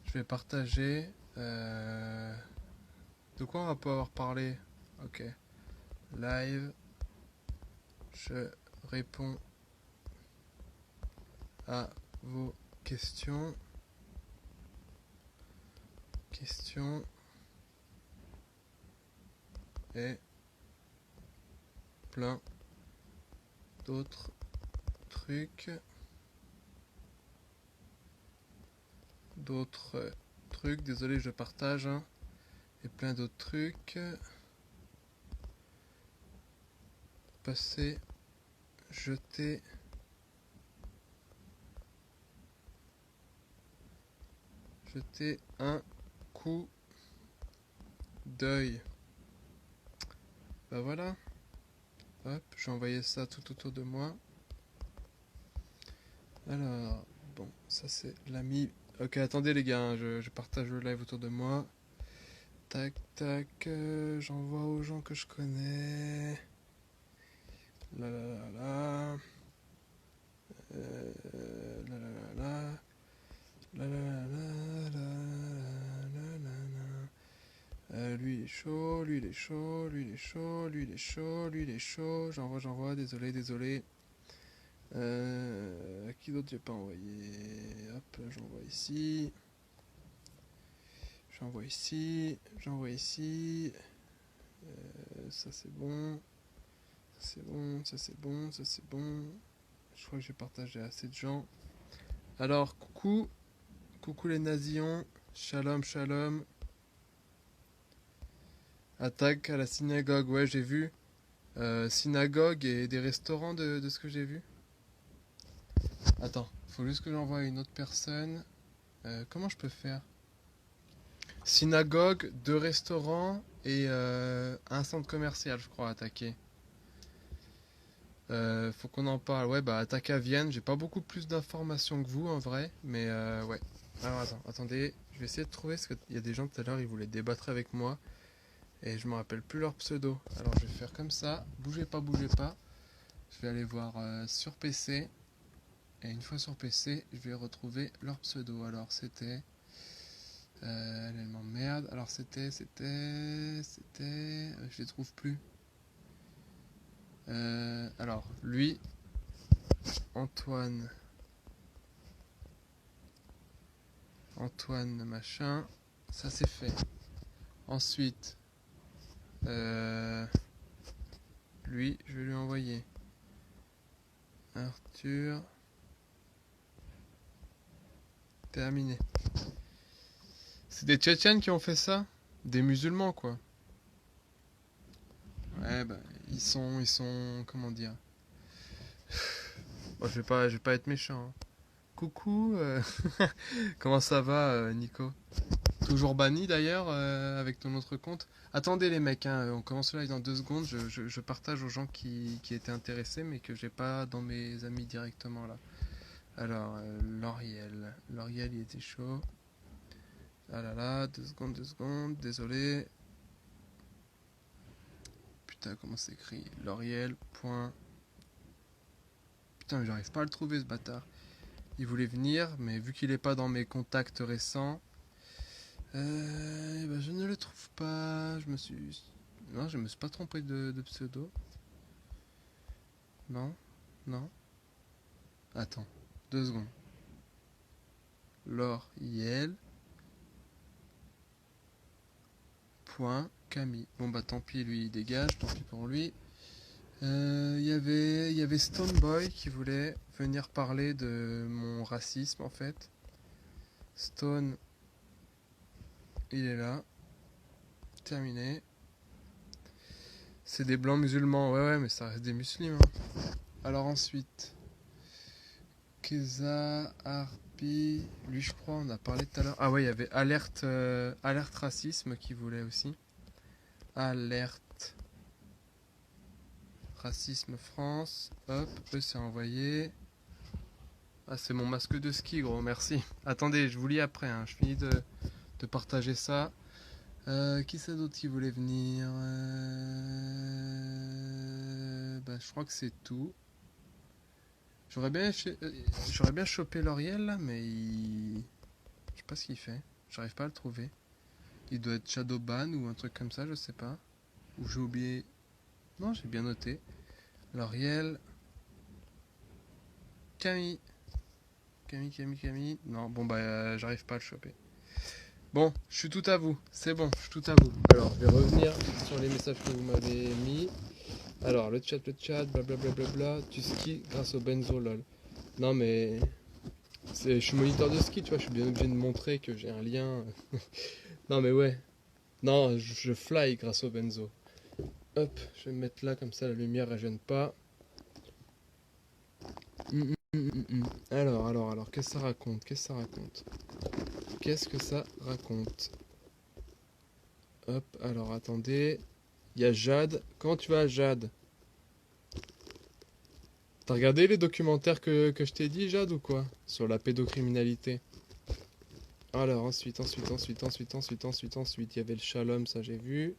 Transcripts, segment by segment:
Je vais partager. De quoi on va pouvoir parler? Ok. Live. Je réponds à vos questions. Questions. Et plein d'autres trucs. Désolé, je partage. Hein. Et plein d'autres trucs. Passer. Jeter. Jeter un coup d'œil. Bah voilà. Hop, j'ai envoyé ça tout autour de moi. Alors, bon, ça c'est l'ami. Ok, attendez les gars, hein, je partage le live autour de moi. Tac, tac, j'envoie aux gens que je connais. La la la la. La la la la. La la la la la la la. Lui il est chaud, lui il est chaud, lui il est chaud, lui il est chaud, lui il est chaud. J'envoie, désolé. Qui d'autre j'ai pas envoyé? Hop, j'envoie ici. J'envoie ici. Ça c'est bon. Ça c'est bon. Je crois que j'ai partagé à assez de gens. Alors, coucou les nazions. Shalom, shalom. Attaque à la synagogue, ouais j'ai vu. Synagogue et des restaurants de ce que j'ai vu. Attends, faut juste que j'envoie à une autre personne. Comment je peux faire? Synagogue, deux restaurants et un centre commercial, je crois, attaqué. Faut qu'on en parle. Ouais, bah attaque à Vienne. J'ai pas beaucoup plus d'informations que vous en vrai, mais ouais. Alors attendez, je vais essayer de trouver parce qu'il y a des gens tout à l'heure ils voulaient débattre avec moi et je me rappelle plus leur pseudo. Alors je vais faire comme ça. Bougez pas. Je vais aller voir sur PC et une fois sur PC, je vais retrouver leur pseudo. Alors c'était, elle m'emmerde. Alors je les trouve plus. Alors lui, Antoine. Antoine machin, ça c'est fait. Ensuite, lui, je vais lui envoyer. Arthur, terminé. C'est des Tchétchènes qui ont fait ça? Des musulmans quoi. Ouais bah comment dire. Bon, je vais pas être méchant. Hein. Coucou, comment ça va Nico? Toujours banni d'ailleurs avec ton autre compte. Attendez les mecs, hein, on commence le live dans 2 secondes. Je partage aux gens qui étaient intéressés mais que j'ai pas dans mes amis directement là. Alors, Lauriel il était chaud. Ah là là, 2 secondes, désolé. Putain, comment c'est écrit? Lauriel. Point. Putain, mais j'arrive pas à le trouver ce bâtard. Il voulait venir, mais vu qu'il est pas dans mes contacts récents, bah, je ne le trouve pas. Non, je me suis pas trompé de pseudo. Non, non. Attends, 2 secondes. Lauriel. Point. Camille. Bon bah tant pis, lui il dégage, tant pis pour lui. Il y avait Stoneboy qui voulait venir parler de mon racisme en fait. Stone, il est là. Terminé. C'est des blancs musulmans, ouais, mais ça reste des musulmans. Hein. Alors ensuite, Keza, Harpy, lui je crois, on a parlé tout à l'heure. Ah ouais, il y avait Alerte Racisme qui voulait aussi. Alerte Racisme France. Hop, eux c'est envoyé. Ah, c'est mon masque de ski, gros, merci. Attendez, je vous lis après, hein. Je finis de partager ça. Qui c'est d'autre qui voulait venir bah, je crois que c'est tout. J'aurais bien chopé L'Oriel là, mais je sais pas ce qu'il fait. J'arrive pas à le trouver. Il doit être Shadowban ou un truc comme ça, je sais pas. Ou j'ai oublié. Non, j'ai bien noté. L'Oriel. Camille. Camille. Non, bon bah j'arrive pas à le choper. Bon, je suis tout à vous. C'est bon, je suis tout à vous. Alors, je vais revenir sur les messages que vous m'avez mis. Alors, le chat, blablabla. Tu skis grâce au benzo, lol. Non mais je suis moniteur de ski, tu vois, je suis bien obligé de montrer que j'ai un lien. Non mais ouais. Non, je fly grâce au benzo. Hop, je vais me mettre là comme ça la lumière elle gêne pas. Alors, qu'est-ce que ça raconte? Qu'est-ce que ça raconte? Hop, alors attendez. Il y a Jade. Comment tu vas, Jade? T'as regardé les documentaires que je t'ai dit, Jade, ou quoi? Sur la pédocriminalité. Alors, ensuite, il y avait le Shalom, ça j'ai vu.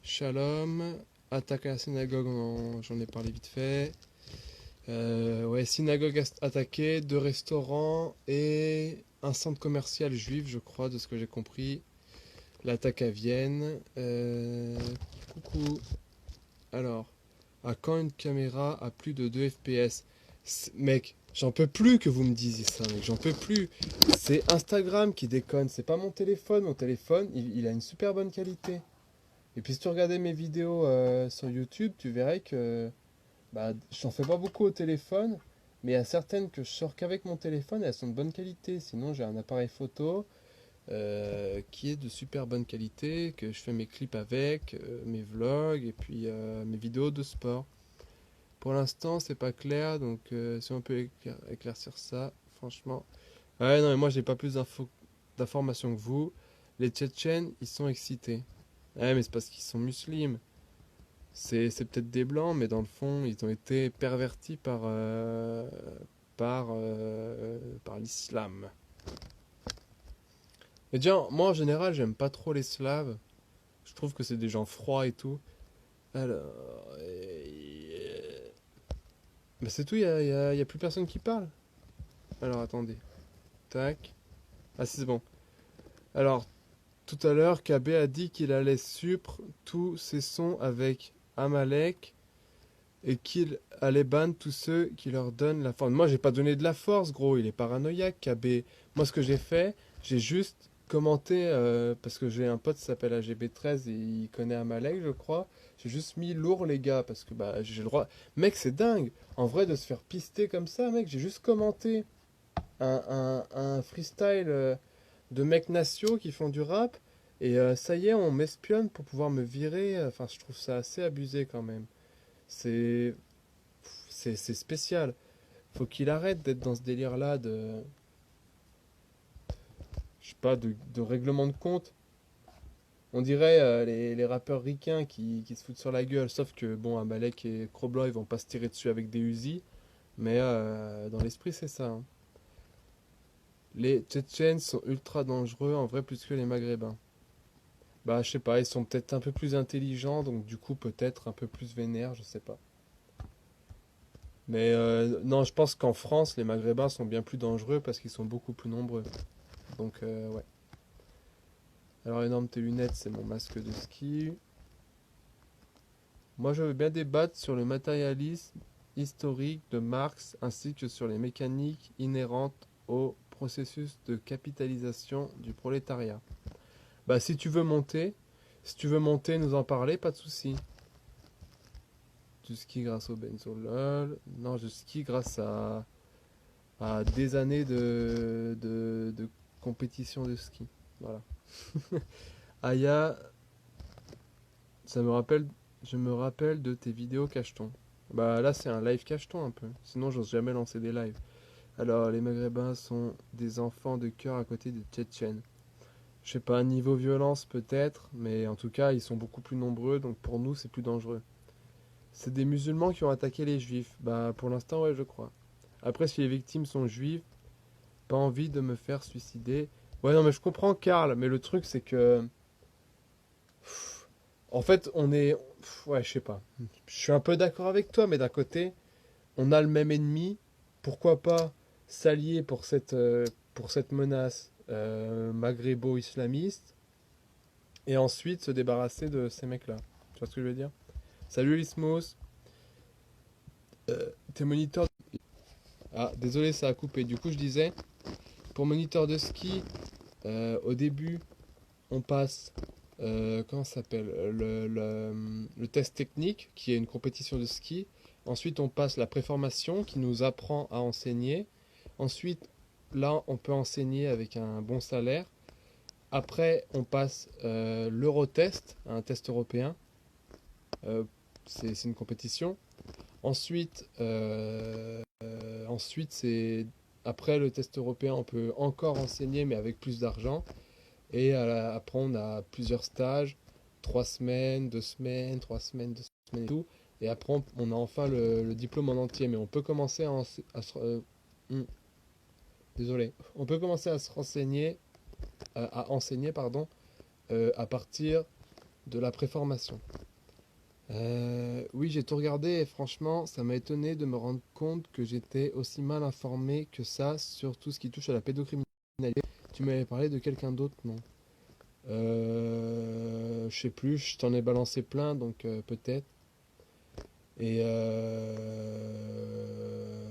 Shalom, attaque à la synagogue, j'en ai parlé vite fait. Ouais, synagogue attaquée, 2 restaurants et un centre commercial juif, je crois, de ce que j'ai compris. L'attaque à Vienne. Coucou. Alors, à quand une caméra à plus de 2 FPS? Mec, j'en peux plus que vous me disiez ça, mec, j'en peux plus. C'est Instagram qui déconne, c'est pas mon téléphone. Mon téléphone, il a une super bonne qualité. Et puis si tu regardais mes vidéos sur YouTube, tu verrais que bah, j'en fais pas beaucoup au téléphone, mais il y a certaines que je sors qu'avec mon téléphone et elles sont de bonne qualité. Sinon, j'ai un appareil photo qui est de super bonne qualité, que je fais mes clips avec, mes vlogs et puis mes vidéos de sport. Pour l'instant, c'est pas clair, donc si on peut éclaircir ça, franchement. Ouais, non, mais moi j'ai pas plus d'informations que vous. Les Tchétchènes, ils sont excités. Ouais, mais c'est parce qu'ils sont musulmans. C'est peut-être des blancs, mais dans le fond, ils ont été pervertis par l'islam. Et déjà, moi en général, j'aime pas trop les Slaves. Je trouve que c'est des gens froids et tout. Alors. Bah c'est tout, y a plus personne qui parle. Alors attendez. Tac. Ah, c'est bon. Alors, tout à l'heure, KB a dit qu'il allait supre tous ses sons avec Amalek et qu'il allait ban tous ceux qui leur donnent la force. Moi, j'ai pas donné de la force, gros. Il est paranoïaque, KB. Moi, ce que j'ai fait, j'ai juste commenté, parce que j'ai un pote qui s'appelle AGB13 et il connaît Amalek, je crois. J'ai juste mis lourd, les gars, parce que bah, j'ai le droit. Mec, c'est dingue. En vrai, de se faire pister comme ça, mec, j'ai juste commenté un freestyle de mecs nationaux qui font du rap. Et ça y est, on m'espionne pour pouvoir me virer. Enfin, je trouve ça assez abusé quand même. C'est c'est spécial. Faut qu'il arrête d'être dans ce délire-là de, je sais pas, de règlement de compte. On dirait les rappeurs ricains qui se foutent sur la gueule. Sauf que, bon, Amalek et Cro-Blanc, ils vont pas se tirer dessus avec des Uzi. Mais dans l'esprit, c'est ça, hein. Les Tchétchènes sont ultra dangereux, en vrai, plus que les Maghrébins. Bah, je sais pas, ils sont peut-être un peu plus intelligents, donc du coup, peut-être un peu plus vénères, je sais pas. Mais non, je pense qu'en France, les Maghrébins sont bien plus dangereux parce qu'ils sont beaucoup plus nombreux. Donc, ouais. Alors, énorme, tes lunettes, c'est mon masque de ski. Moi, je veux bien débattre sur le matérialisme historique de Marx ainsi que sur les mécaniques inhérentes au processus de capitalisation du prolétariat. Bah, si tu veux monter, nous en parler, pas de souci. Tu skis grâce au benzolol. Non, je skie grâce à des années de compétition de ski. Voilà. Aya, ça me rappelle, je me rappelle de tes vidéos cacheton. Bah là, c'est un live cacheton un peu. Sinon, j'ose jamais lancer des lives. Alors, les Maghrébins sont des enfants de cœur à côté des Tchétchènes. Je sais pas, niveau violence peut-être, mais en tout cas, ils sont beaucoup plus nombreux, donc pour nous, c'est plus dangereux. C'est des musulmans qui ont attaqué les juifs. Bah, pour l'instant, ouais, je crois. Après, si les victimes sont juives, pas envie de me faire suicider. Ouais, non, mais je comprends, Karl, mais le truc, c'est que. En fait, on est. Ouais, je sais pas. Je suis un peu d'accord avec toi, mais d'un côté, on a le même ennemi. Pourquoi pas s'allier pour cette menace maghrébo-islamistes, et ensuite se débarrasser de ces mecs-là. Tu vois ce que je veux dire? Salut Lismos, t'es moniteur... Ah, désolé, ça a coupé. Du coup, je disais, pour moniteur de ski, au début, on passe, comment ça s'appelle, le test technique, qui est une compétition de ski. Ensuite, on passe la préformation, qui nous apprend à enseigner. Ensuite, là, on peut enseigner avec un bon salaire. Après, on passe l'Eurotest, un test européen. Euh, c'est une compétition. Ensuite, c'est après le test européen, on peut encore enseigner, mais avec plus d'argent. Et après, on a plusieurs stages, 3 semaines, 2 semaines, 3 semaines, 2 semaines et tout. Et après, on a enfin le diplôme en entier. Mais on peut commencer hmm, désolé. On peut commencer à se renseigner, à enseigner, pardon, à partir de la préformation. Oui, j'ai tout regardé et franchement, ça m'a étonné de me rendre compte que j'étais aussi mal informé que ça sur tout ce qui touche à la pédocriminalité. Tu m'avais parlé de quelqu'un d'autre, non? Je sais plus, je t'en ai balancé plein, donc peut-être. Et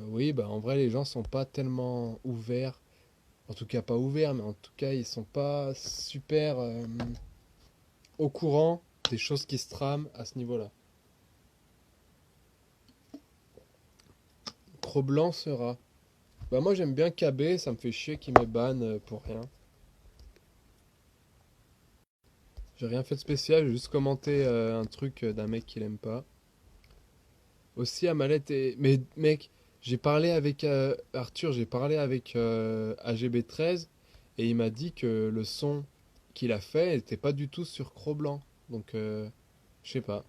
oui, bah en vrai, les gens sont pas tellement ouverts. En tout cas, pas ouverts, mais en tout cas, ils sont pas super au courant des choses qui se trament à ce niveau-là. Cro-Blanc sera. Bah moi j'aime bien KB, ça me fait chier qu'il me banne pour rien. J'ai rien fait de spécial, j'ai juste commenté un truc d'un mec qu'il aime pas. Aussi Amalette et... Mais mec, j'ai parlé avec Arthur, j'ai parlé avec AGB13 et il m'a dit que le son qu'il a fait n'était pas du tout sur Cro-Blanc. Donc je sais pas.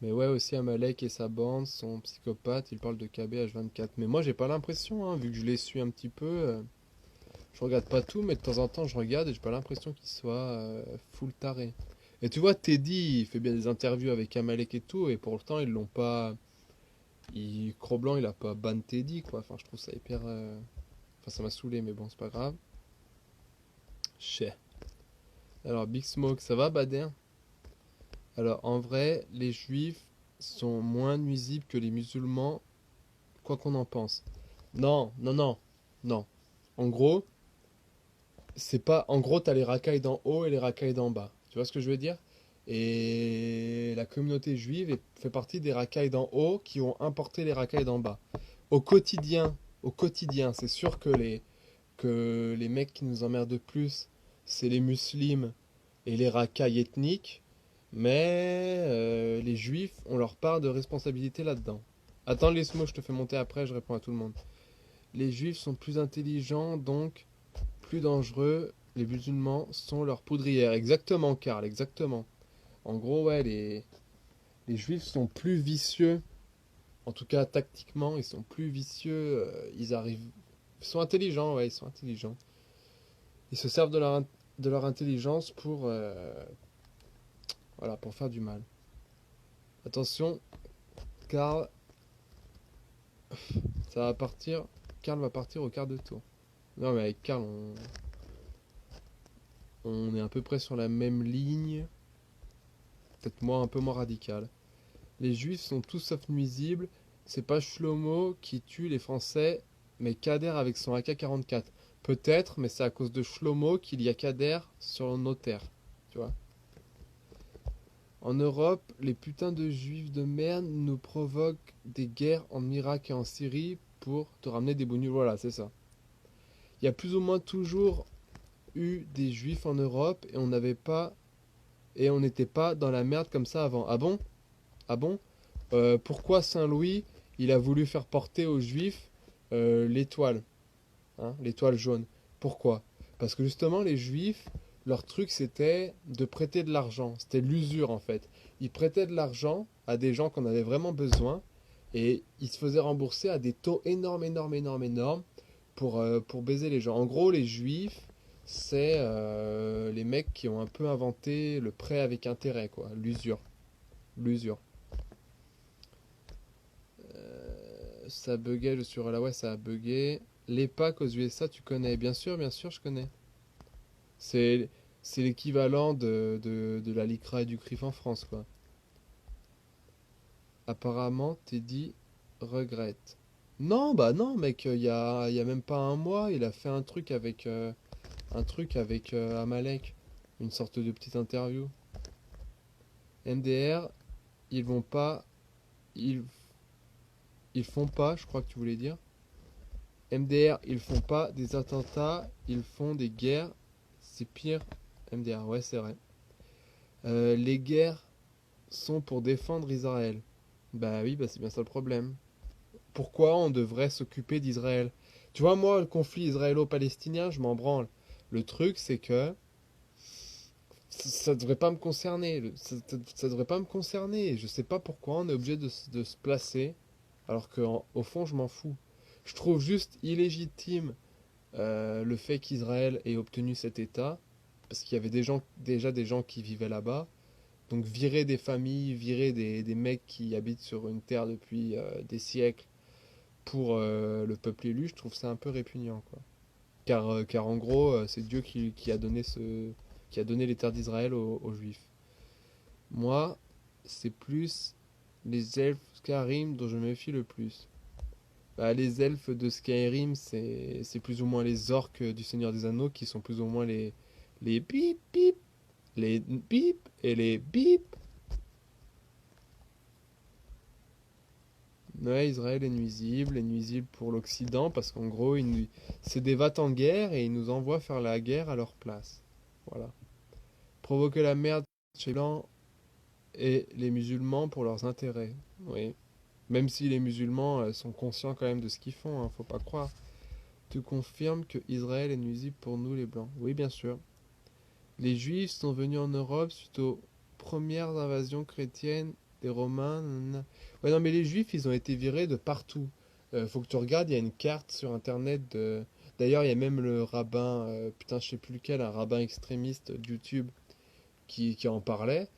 Mais ouais, aussi Amalek et sa bande sont psychopathes, ils parlent de KB H24. Mais moi j'ai pas l'impression, hein, vu que je les suis un petit peu. Je regarde pas tout, mais de temps en temps je regarde et j'ai pas l'impression qu'il soit full taré. Et tu vois, Teddy, il fait bien des interviews avec Amalek et tout, et pourtant ils l'ont pas. Cro-Blanc, il a pas ban Teddy, quoi. Enfin, je trouve ça hyper. Enfin, ça m'a saoulé, mais bon, c'est pas grave. Chais. Alors, Big Smoke, ça va, Bader? Alors, en vrai, les juifs sont moins nuisibles que les musulmans, quoi qu'on en pense. Non, non, non, non. En gros, c'est pas. En gros, t'as les racailles d'en haut et les racailles d'en bas. Tu vois ce que je veux dire? Et la communauté juive fait partie des racailles d'en haut qui ont importé les racailles d'en bas. Au quotidien, c'est sûr que les mecs qui nous emmerdent le plus, c'est les musulmans et les racailles ethniques, mais les juifs ont leur part de responsabilité là-dedans. Attends, laisse-moi, je te fais monter après, je réponds à tout le monde. Les juifs sont plus intelligents, donc plus dangereux. Les musulmans sont leur poudrière. Exactement, Karl, exactement. En gros, ouais, les juifs sont plus vicieux. En tout cas, tactiquement, ils sont plus vicieux. Ils arrivent. Ils sont intelligents, ouais, ils sont intelligents. Ils se servent de leur intelligence voilà, pour faire du mal. Attention, Karl, ça va partir. Karl va partir au quart de tour. Non, mais avec Karl, on est à peu près sur la même ligne. Peut-être moi un peu moins radical. Les juifs sont tous sauf nuisibles. C'est pas Shlomo qui tue les Français, mais Kader avec son AK-44. Peut-être, mais c'est à cause de Shlomo qu'il y a Kader sur nos terres. Tu vois? En Europe, les putains de juifs de merde nous provoquent des guerres en Irak et en Syrie pour te ramener des bonus. Voilà, c'est ça. Il y a plus ou moins toujours eu des juifs en Europe et on n'était pas dans la merde comme ça avant. Ah bon? Ah bon? Pourquoi Saint-Louis, il a voulu faire porter aux juifs l'étoile, hein, l'étoile jaune? Pourquoi? Parce que justement, les juifs, leur truc, c'était de prêter de l'argent. C'était l'usure, en fait. Ils prêtaient de l'argent à des gens qu'on avait vraiment besoin et ils se faisaient rembourser à des taux énormes, énormes, énormes, énormes pour baiser les gens. En gros, les juifs, c'est les mecs qui ont un peu inventé le prêt avec intérêt, quoi. L'usure. L'usure. Ça buguait, je suis là, ouais, ça a bugué. Les packs aux USA, tu connais? Bien sûr, je connais. C'est, c'est l'équivalent de la LICRA et du CRIF en France, quoi. Apparemment, Teddy regrette. Non, bah non, mec, il y a même pas un mois, il a fait un truc avec Amalek. Une sorte de petite interview. MDR, ils vont pas. Ils, ils font pas, je crois que tu voulais dire. MDR, ils font pas des attentats, ils font des guerres. C'est pire. MDR, ouais, c'est vrai. Les guerres sont pour défendre Israël. Bah oui, bah c'est bien ça le problème. Pourquoi on devrait s'occuper d'Israël? Tu vois, moi, le conflit israélo-palestinien, je m'en branle. Le truc, c'est que ça devrait pas me concerner. Ça devrait pas me concerner. Je sais pas pourquoi on est obligé de se placer, alors qu'au fond, je m'en fous. Je trouve juste illégitime le fait qu'Israël ait obtenu cet État, parce qu'il y avait déjà des gens qui vivaient là-bas. Donc virer des familles, virer des mecs qui habitent sur une terre depuis des siècles pour le peuple élu, je trouve ça un peu répugnant, quoi. Car en gros, c'est Dieu qui a donné les terres d'Israël aux Juifs. Moi, c'est plus les elfes Skyrim dont je me méfie le plus. Bah, les elfes de Skyrim, c'est plus ou moins les orques du Seigneur des Anneaux qui sont plus ou moins les bip bip, les bip et les bip. Ouais, Israël est nuisible pour l'Occident parce qu'en gros, c'est des vats en guerre et ils nous envoient faire la guerre à leur place. Voilà. Provoquer la merde chez les Blancs et les musulmans pour leurs intérêts. Oui. Même si les musulmans sont conscients quand même de ce qu'ils font, hein, faut pas croire. Tu confirmes que Israël est nuisible pour nous les Blancs. Oui, bien sûr. Les Juifs sont venus en Europe suite aux premières invasions chrétiennes des Romains. Nanana. Ouais, non, mais les Juifs, ils ont été virés de partout. Faut que tu regardes, il y a une carte sur Internet de... D'ailleurs, il y a même le rabbin, putain, je sais plus lequel, un rabbin extrémiste de YouTube qui en parlait.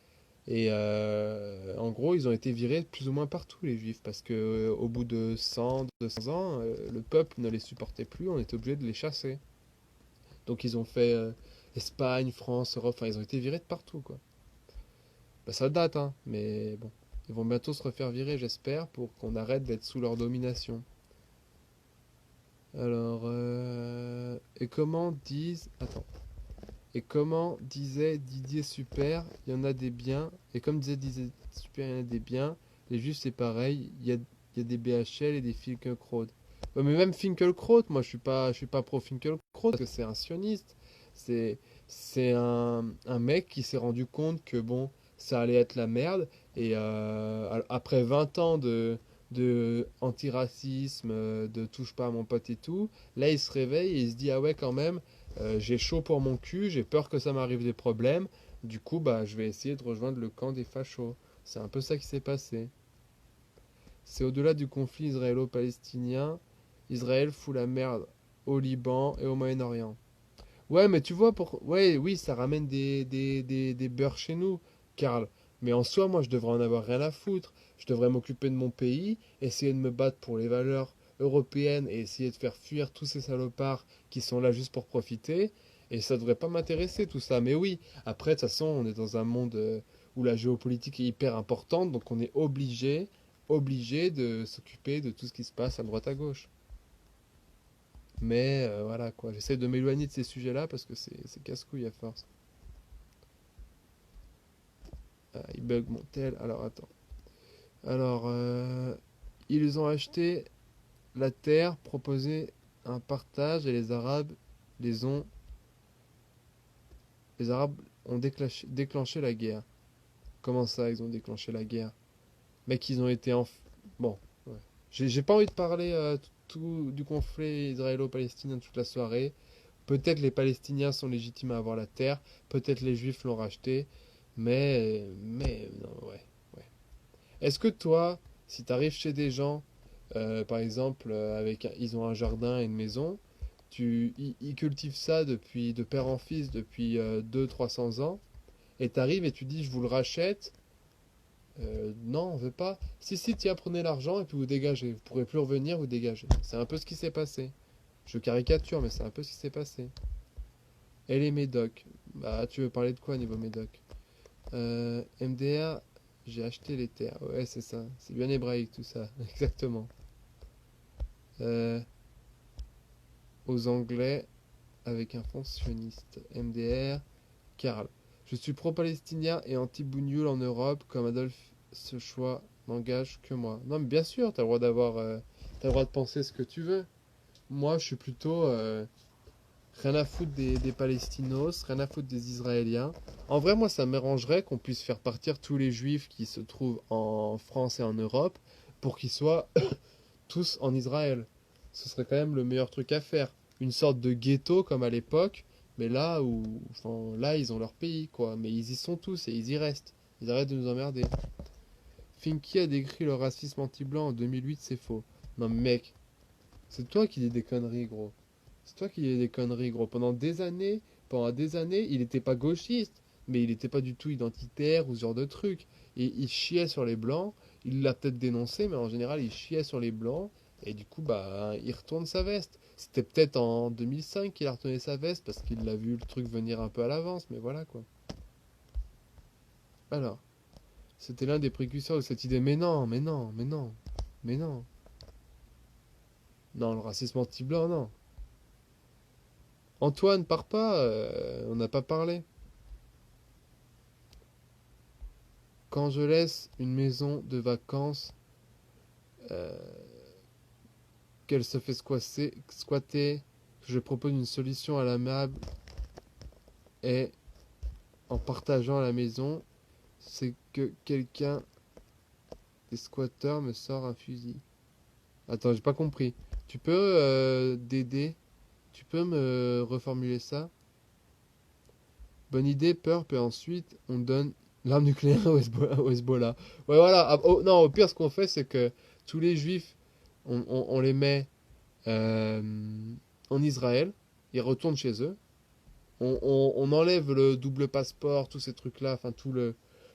Et en gros, ils ont été virés plus ou moins partout, les Juifs, parce que au bout de 100, 200 ans, le peuple ne les supportait plus, on était obligé de les chasser. Donc ils ont fait Espagne, France, Europe, enfin ils ont été virés de partout, quoi. Bah, ça date, hein, mais bon. Ils vont bientôt se refaire virer, j'espère, pour qu'on arrête d'être sous leur domination. Alors, et comment disent... Attends. Et comment disait Didier Super, il y en a des biens. Et comme disait Didier Super, il y en a des biens. Les juifs, c'est pareil. Il y a des BHL et des Finkelkraut. Ouais, mais même Finkelkraut, moi, je suis pas pro Finkelkraut, parce que c'est un sioniste. C'est, c'est un mec qui s'est rendu compte que, bon, ça allait être la merde. Et après 20 ans de antiracisme, de touche pas à mon pote et tout, là, il se réveille et il se dit, ah ouais, quand même. J'ai chaud pour mon cul, j'ai peur que ça m'arrive des problèmes. Du coup, bah, je vais essayer de rejoindre le camp des fachos. C'est un peu ça qui s'est passé. C'est au-delà du conflit israélo-palestinien. Israël fout la merde au Liban et au Moyen-Orient. Ouais, mais tu vois, ouais, oui, ça ramène des beurs chez nous, Karl. Mais en soi, moi, je devrais en avoir rien à foutre. Je devrais m'occuper de mon pays, essayer de me battre pour les valeurs européennes et essayer de faire fuir tous ces salopards qui sont là juste pour profiter. Et ça devrait pas m'intéresser, tout ça. Mais oui, après, de toute façon, on est dans un monde où la géopolitique est hyper importante, donc on est obligé de s'occuper de tout ce qui se passe à droite à gauche. Mais voilà quoi, j'essaie de m'éloigner de ces sujets-là parce que c'est casse-couille à force. Ah, il bug mon tel. Alors attends. Alors, ils ont acheté la terre, proposé un partage et les ont, les Arabes ont déclenché la guerre. Comment ça, ils ont déclenché la guerre? Mec, ils ont été en... Bon, ouais. J'ai pas envie de parler du conflit israélo-palestinien toute la soirée. Peut-être les Palestiniens sont légitimes à avoir la terre, peut-être les Juifs l'ont racheté, mais, non, ouais, ouais. Est-ce que toi, si tu arrives chez des gens, par exemple, ils ont un jardin et une maison, ils cultivent ça de père en fils depuis 200-300 ans, et tu arrives et tu dis, je vous le rachète, non, on veut pas. Si, tiens, prenez l'argent et puis vous dégagez. Vous pourrez plus revenir, vous dégagez. C'est un peu ce qui s'est passé. Je caricature, mais c'est un peu ce qui s'est passé. Et les médocs. Bah, tu veux parler de quoi niveau médoc? MDR, j'ai acheté les terres. Ouais, c'est ça. C'est bien hébraïque tout ça. Exactement. Euh, aux Anglais avec un fonds sioniste. MDR, Karl. Je suis pro-palestinien et anti-bougnoul en Europe, comme Adolphe. Ce choix n'engage que moi. Non, mais bien sûr, t'as le droit d'avoir, t'as le droit de penser ce que tu veux. Moi, je suis plutôt rien à foutre des Palestinos, rien à foutre des Israéliens. En vrai, moi, ça m'arrangerait qu'on puisse faire partir tous les juifs qui se trouvent en France et en Europe pour qu'ils soient tous en Israël. Ce serait quand même le meilleur truc à faire. Une sorte de ghetto comme à l'époque, mais là où, enfin, là, ils ont leur pays, quoi. Mais ils y sont tous et ils y restent. Ils arrêtent de nous emmerder. Finky a décrit le racisme anti-blanc en 2008, c'est faux. Non, mec, c'est toi qui dis des conneries, gros. C'est toi qui dis des conneries, gros. Pendant des années, il n'était pas gauchiste, mais il n'était pas du tout identitaire ou ce genre de truc. Et il chiait sur les blancs. Il l'a peut-être dénoncé, mais en général, il chiait sur les blancs. Et du coup, bah, il retourne sa veste. C'était peut-être en 2005 qu'il a retourné sa veste parce qu'il a vu le truc venir un peu à l'avance, mais voilà quoi. Alors, c'était l'un des précurseurs de cette idée. Mais non, mais non, mais non, mais non. Non, le racisme anti-blanc, non. Antoine, pars pas, on n'a pas parlé. Quand je laisse une maison de vacances, euh, qu'elle se fait squatter, je propose une solution à l'amiable et en partageant la maison, c'est que quelqu'un des squatteurs me sort un fusil. Attends, j'ai pas compris. Tu peux, Dédé, tu peux me reformuler ça? Bonne idée, peur, puis ensuite on donne l'arme nucléaire au Hezbollah. Ouais, voilà. Ah, oh, non, au pire, ce qu'on fait, c'est que tous les juifs, on les met euh, en Israël, ils retournent chez eux. On enlève le double passeport, tous ces trucs-là, enfin,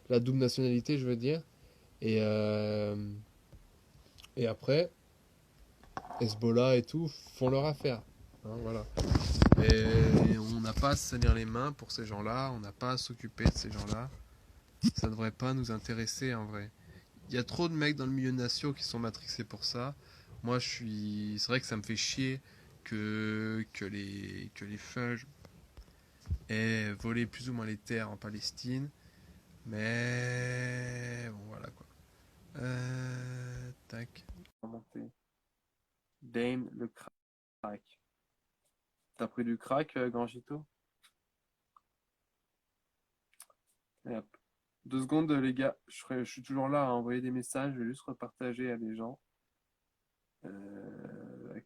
la double nationalité, je veux dire. Et, euh, et après, Hezbollah et tout font leur affaire. Hein, voilà. Et on n'a pas à se salir les mains pour ces gens-là, on n'a pas à s'occuper de ces gens-là. Ça devrait pas nous intéresser en vrai. Il y a trop de mecs dans le milieu nation qui sont matrixés pour ça. Moi, je suis. C'est vrai que ça me fait chier que les Fudge aient volé plus ou moins les terres en Palestine. Mais. Bon, voilà quoi. Tac. Remonter. Dame le crack. T'as pris du crack, Gangito? Et hop. 2 secondes, les gars. Je suis toujours là à envoyer des messages. Je vais juste repartager à des gens. À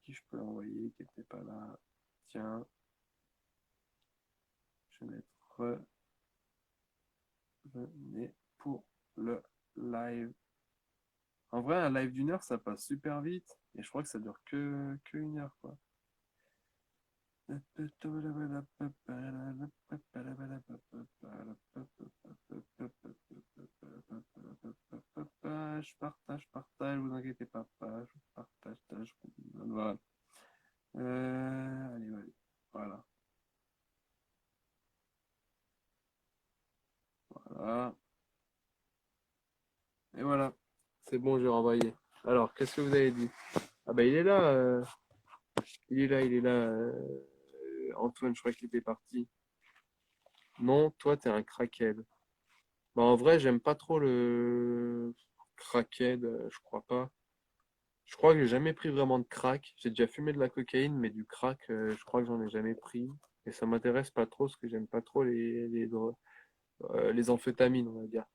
qui je peux envoyer qui n'était pas là. Tiens, je vais mettre revenez pour le live. En vrai, un live d'1 heure, ça passe super vite. Et je crois que ça dure que 1 heure, quoi. Partage, vous inquiétez pas, partage. Voilà. Allez, allez. Voilà. Voilà. Et voilà. C'est bon, j'ai renvoyé. Alors, qu'est-ce que vous avez dit? Ah bah il est là. Antoine, je crois qu'il était parti. Non, toi, t'es un crackhead. Bah, en vrai, j'aime pas trop le crackhead, je crois pas. Je crois que j'ai jamais pris vraiment de crack. J'ai déjà fumé de la cocaïne, mais du crack, je crois que j'en ai jamais pris. Et ça m'intéresse pas trop, parce que j'aime pas trop les amphétamines, on va dire.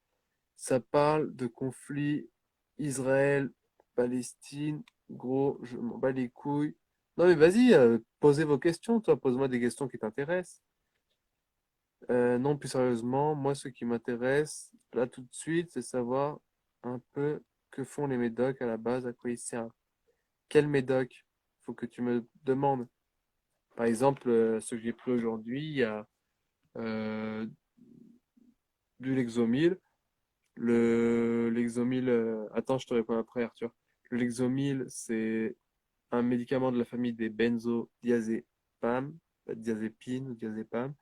Ça parle de conflit Israël-Palestine. Gros, je m'en bats les couilles. Non mais vas-y, posez vos questions, toi, pose-moi des questions qui t'intéressent. Non, plus sérieusement, moi, ce qui m'intéresse, là, tout de suite, c'est savoir un peu que font les médocs à la base, à quoi ils servent. Quel médoc? Faut que tu me demandes. Par exemple, ce que j'ai pris aujourd'hui, il y a euh, du Lexomil. Lexomil, attends, je te réponds après, Arthur. Le Lexomil, c'est un médicament de la famille des benzodiazépam. diazépine ou diazépam,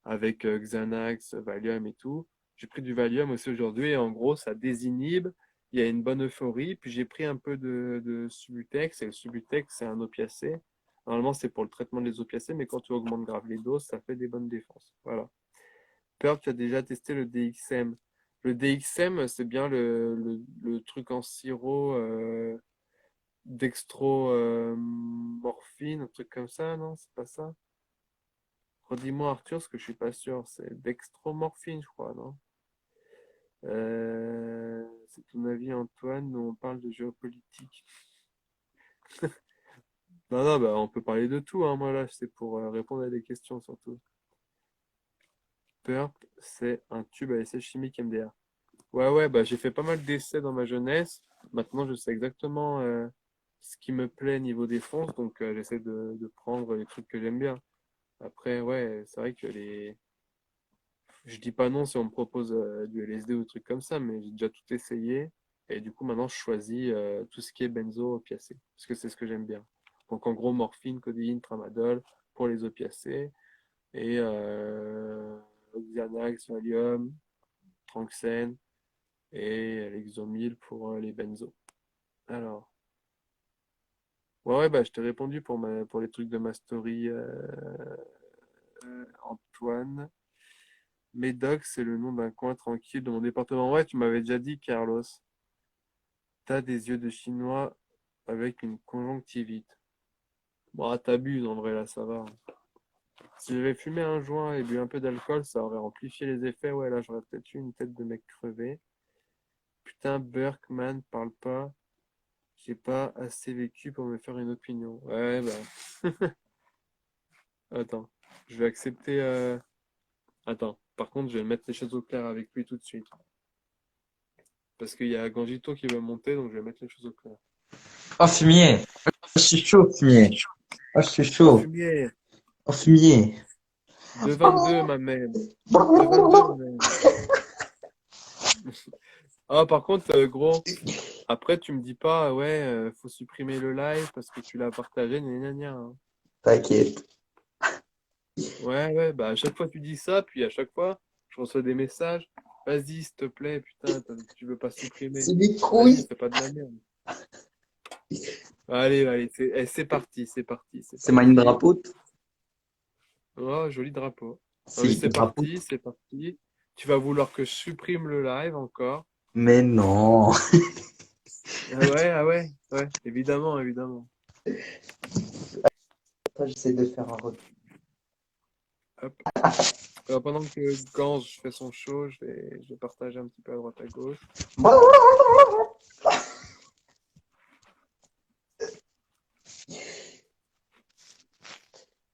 avec Xanax, Valium et tout. J'ai pris du Valium aussi aujourd'hui et en gros, ça désinhibe. Il y a une bonne euphorie. Puis j'ai pris un peu de Subutex. Et le Subutex, c'est un opiacé. Normalement, c'est pour le traitement des opiacés, mais quand tu augmentes grave les doses, ça fait des bonnes défenses. Voilà. Peur, tu as déjà testé le DXM. Le DXM, c'est bien le truc en sirop dextro morphine, un truc comme ça, non? C'est pas ça? Redis-moi Arthur, parce que je suis pas sûr. C'est dextromorphine, je crois, non? C'est ton avis, Antoine, nous on parle de géopolitique. Non, non, bah, on peut parler de tout, hein. Moi là, c'est pour répondre à des questions surtout. PURP, c'est un tube à essai chimique MDR. Ouais, ouais, bah, j'ai fait pas mal d'essais dans ma jeunesse. Maintenant, je sais exactement ce qui me plaît niveau défense, donc j'essaie de prendre les trucs que j'aime bien. Après, ouais, c'est vrai que je dis pas non si on me propose du LSD ou des trucs comme ça, mais j'ai déjà tout essayé. Et du coup, maintenant, je choisis tout ce qui est benzo opiacé, parce que c'est ce que j'aime bien. Donc, en gros, morphine, codéine, tramadol pour les opiacés, et Xanax, Valium, Tranxène, et Lexomil pour les benzos. Alors, ouais, ouais, bah, je t'ai répondu pour les trucs de ma story, Antoine. Médoc, c'est le nom d'un coin tranquille de mon département. Ouais, tu m'avais déjà dit, Carlos. T'as des yeux de chinois avec une conjonctivite. Bon, t'abuses en vrai, là, ça va. Si j'avais fumé un joint et bu un peu d'alcool, ça aurait amplifié les effets. Ouais, là, j'aurais peut-être eu une tête de mec crevé. Putain, Berkman, parle pas. J'ai pas assez vécu pour me faire une opinion. Ouais, bah. Attends. Je vais accepter. Attends. Par contre, je vais mettre les choses au clair avec lui tout de suite. Parce qu'il y a Gangito qui veut monter, donc je vais mettre les choses au clair. Oh, fumier. Oh, je suis chaud, fumier. Oh, je suis Oh, chaud. fumier! Oh, fumier. 2,22, ma mère. 2,22, ma mère. Ah, par contre, gros, après, tu me dis pas, ouais, faut supprimer le live parce que tu l'as partagé, gna gna gna, hein. T'inquiète. Ouais, ouais, bah à chaque fois tu dis ça, puis à chaque fois, je reçois des messages. Vas-y, s'il te plaît, putain, tu veux pas supprimer. C'est des Vas-y, couilles. fais pas de la merde. Allez, allez, c'est parti, c'est parti, c'est C'est ma parti. drapeau. Oh, joli drapeau. Non, mais C'est c'est drapeau. parti, c'est parti. Tu vas vouloir que je supprime le live encore. Mais non. Ah ouais, ouais, évidemment, évidemment. Attends, j'essaie de faire un retour. Hop. Pendant que Gans fait son show, je vais partager un petit peu à droite à gauche.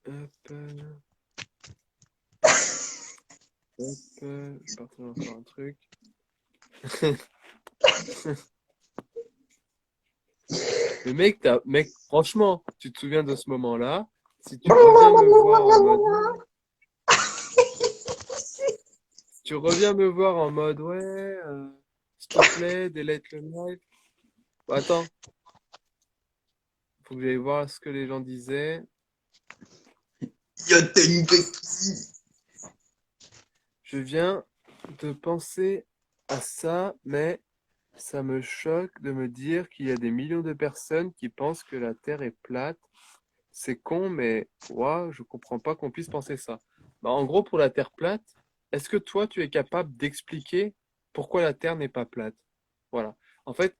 Hop, hop, je partage encore un truc. Mais mec, franchement, tu te souviens de ce moment-là? Si tu reviens me voir en mode, tu reviens me voir en mode, ouais, s'il te plaît, delete le live. Bah, attends, faut que j'aille voir ce que les gens disaient. Yotengeki. Je viens de penser à ça, mais ça me choque de me dire qu'il y a des millions de personnes qui pensent que la Terre est plate. C'est con, mais waouh, je comprends pas qu'on puisse penser ça. Bah, en gros, pour la Terre plate, est-ce que toi, tu es capable d'expliquer pourquoi la Terre n'est pas plate? Voilà. En fait,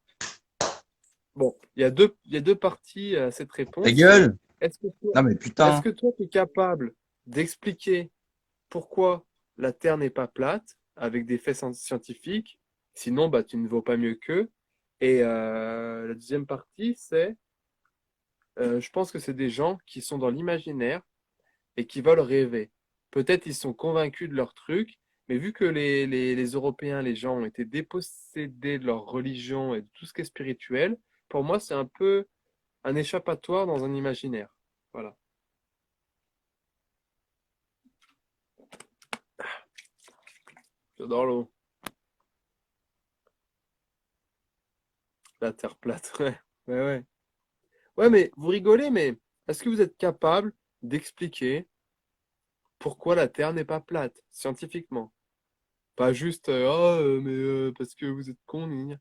bon, il y a deux parties à cette Ta réponse. C'est gueule. est-ce que toi, Non, mais est-ce putain. que toi, tu es capable d'expliquer pourquoi la Terre n'est pas plate avec des faits scientifiques? Sinon, bah, tu ne vaux pas mieux qu'eux. Et la deuxième partie, c'est, je pense que c'est des gens qui sont dans l'imaginaire et qui veulent rêver. Peut-être ils sont convaincus de leur truc, mais vu que les Européens, les gens ont été dépossédés de leur religion et de tout ce qui est spirituel, pour moi, c'est un peu un échappatoire dans un imaginaire. Voilà. J'adore l'eau. La terre plate, ouais. Ouais, ouais. Ouais, mais vous rigolez, mais est-ce que vous êtes capable d'expliquer pourquoi la Terre n'est pas plate, scientifiquement. Pas juste, mais parce que vous êtes con, gna gna.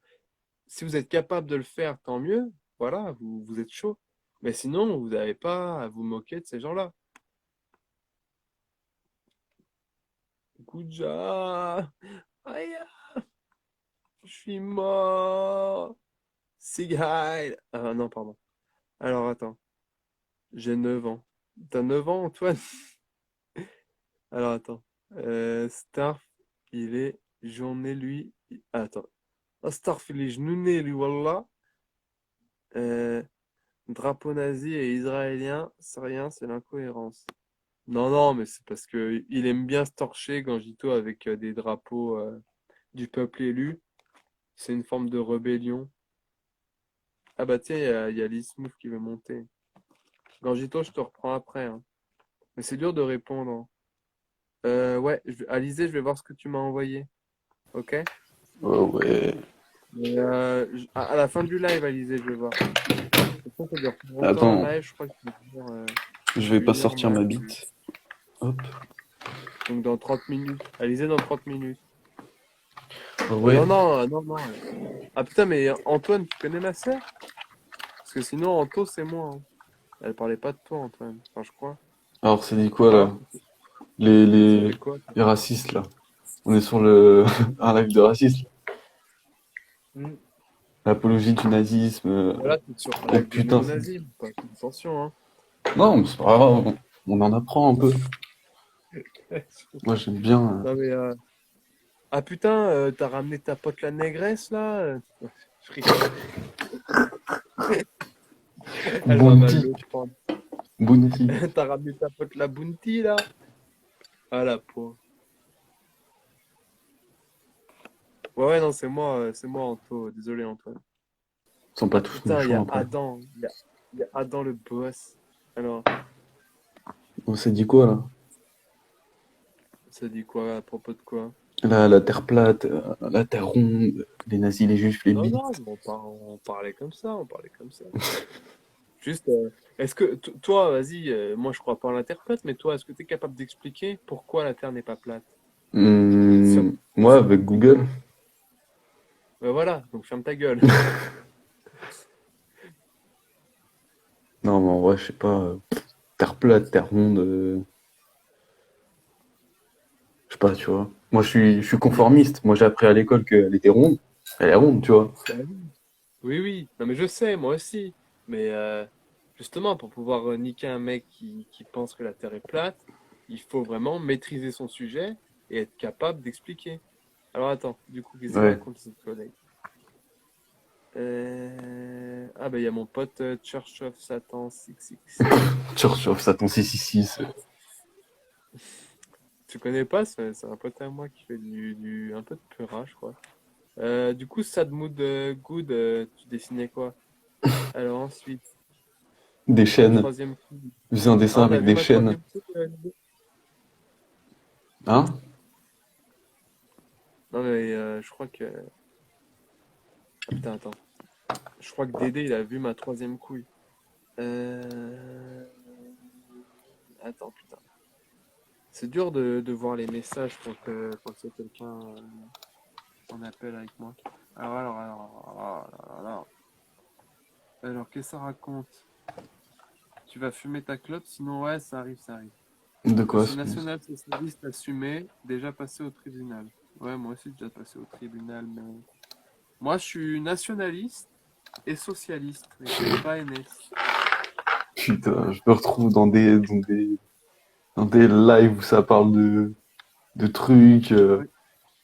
Si vous êtes capable de le faire, tant mieux. Voilà, vous êtes chaud. Mais sinon, vous n'avez pas à vous moquer de ces gens-là. Gouja, aïe, je suis mort. Sigail. Ah non, pardon. Alors attends, j'ai 9 ans. T'as 9 ans, Antoine? Alors attends. Starf, il est journée lui. Attends. Starf, il est genoux lui, wallah. Euh, Drapeau nazi et israélien, c'est rien, c'est l'incohérence. Non, non, mais c'est parce que il aime bien se torcher Gangito avec des drapeaux du peuple élu. C'est une forme de rébellion. Ah bah tiens, il y a Lismouth qui veut monter. Gangito, je te reprends après, hein. Mais c'est dur de répondre, hein. Ouais, Alizé, je vais voir ce que tu m'as envoyé. Ok? Oh ouais. Mais, à la fin du live, Alizé, je vais voir. De toute façon, ça dure plus longtemps un Attends, live, je crois que ça dure je vais pas 1 heure sortir max. ma bite. Hop. Donc dans 30 minutes. Alizé dans 30 minutes. Oh ouais. Non, non, non, non. Ah putain, mais Antoine, tu connais ma sœur? Parce que sinon, Anto, c'est moi, hein. Elle parlait pas de toi, Antoine. Enfin, je crois. Alors, c'est dit quoi Hein? là? Les, Ça les, fait quoi? les racistes là. On est sur le un live de racisme. Hmm. L'apologie du nazisme. Voilà, c'est sur un Oh live de putain. néo-nazi. Pas attention, hein. Non, mais c'est pas grave. On en apprend un peu. Moi, j'aime bien. Non, mais ah putain, t'as ramené ta pote la négresse, là? Je rigole. Elle va mal Bounty. le prendre. Bounty. T'as ramené ta pote la Bounty, là? Ah, la pauvre. Ouais, ouais, non, c'est moi, Anto. Désolé, Antoine. Ils sont pas Ah tous putain, il y méchants a après. Adam. Il y a Adam le boss. Alors, On s'est dit quoi là? ça dit quoi à propos de quoi? La terre plate, la terre ronde, les nazis, les juifs, les Non, non, bites. on parlait comme ça, on parlait comme ça. Juste, est-ce que toi, vas-y, moi je crois pas en l'interprète, mais toi, est-ce que tu es capable d'expliquer pourquoi la Terre n'est pas plate? Moi, avec Google. Scientifiquement. Ben voilà, donc ferme ta gueule. Non, mais en vrai, je sais pas. Terre plate, terre ronde. Je sais pas, tu vois. Moi, je suis conformiste. Moi, j'ai appris à l'école qu'elle était ronde. Elle est ronde, tu vois. Bah oui. Oui, oui, non mais je sais, moi aussi. Mais justement, pour pouvoir niquer un mec qui pense que la Terre est plate, il faut vraiment maîtriser son sujet et être capable d'expliquer. Alors attends, du coup, qu'est-ce qu'il Ouais. raconte cette collègue? Ah bah il y a mon pote Church of Satan 666. Church of Satan 666. Tu connais pas? C'est un pote à moi qui fait un peu de Pura, je crois. Du coup, Sad Mood Good, tu dessinais quoi? Alors ensuite, Des ma chaînes. troisième coup. Je faisais un Ah, dessin on a avec vu des ma chaînes. troisième coup, Hein? Non mais je crois que... Ah putain, attends. Je crois que Dédé, il a vu ma troisième couille. Euh... Attends, putain. C'est dur de voir les messages quand c'est quelqu'un en appel avec moi. Alors, qu'est-ce que ça raconte? Tu vas fumer ta clope, sinon ouais, ça arrive, ça arrive. De Je quoi? suis national-socialiste assumé, déjà passé au tribunal. Ouais, moi aussi, déjà passé au tribunal, mais... Moi, je suis nationaliste et socialiste, mais je suis pas NS. Putain, je me retrouve dans des lives où ça parle de trucs. Ouais,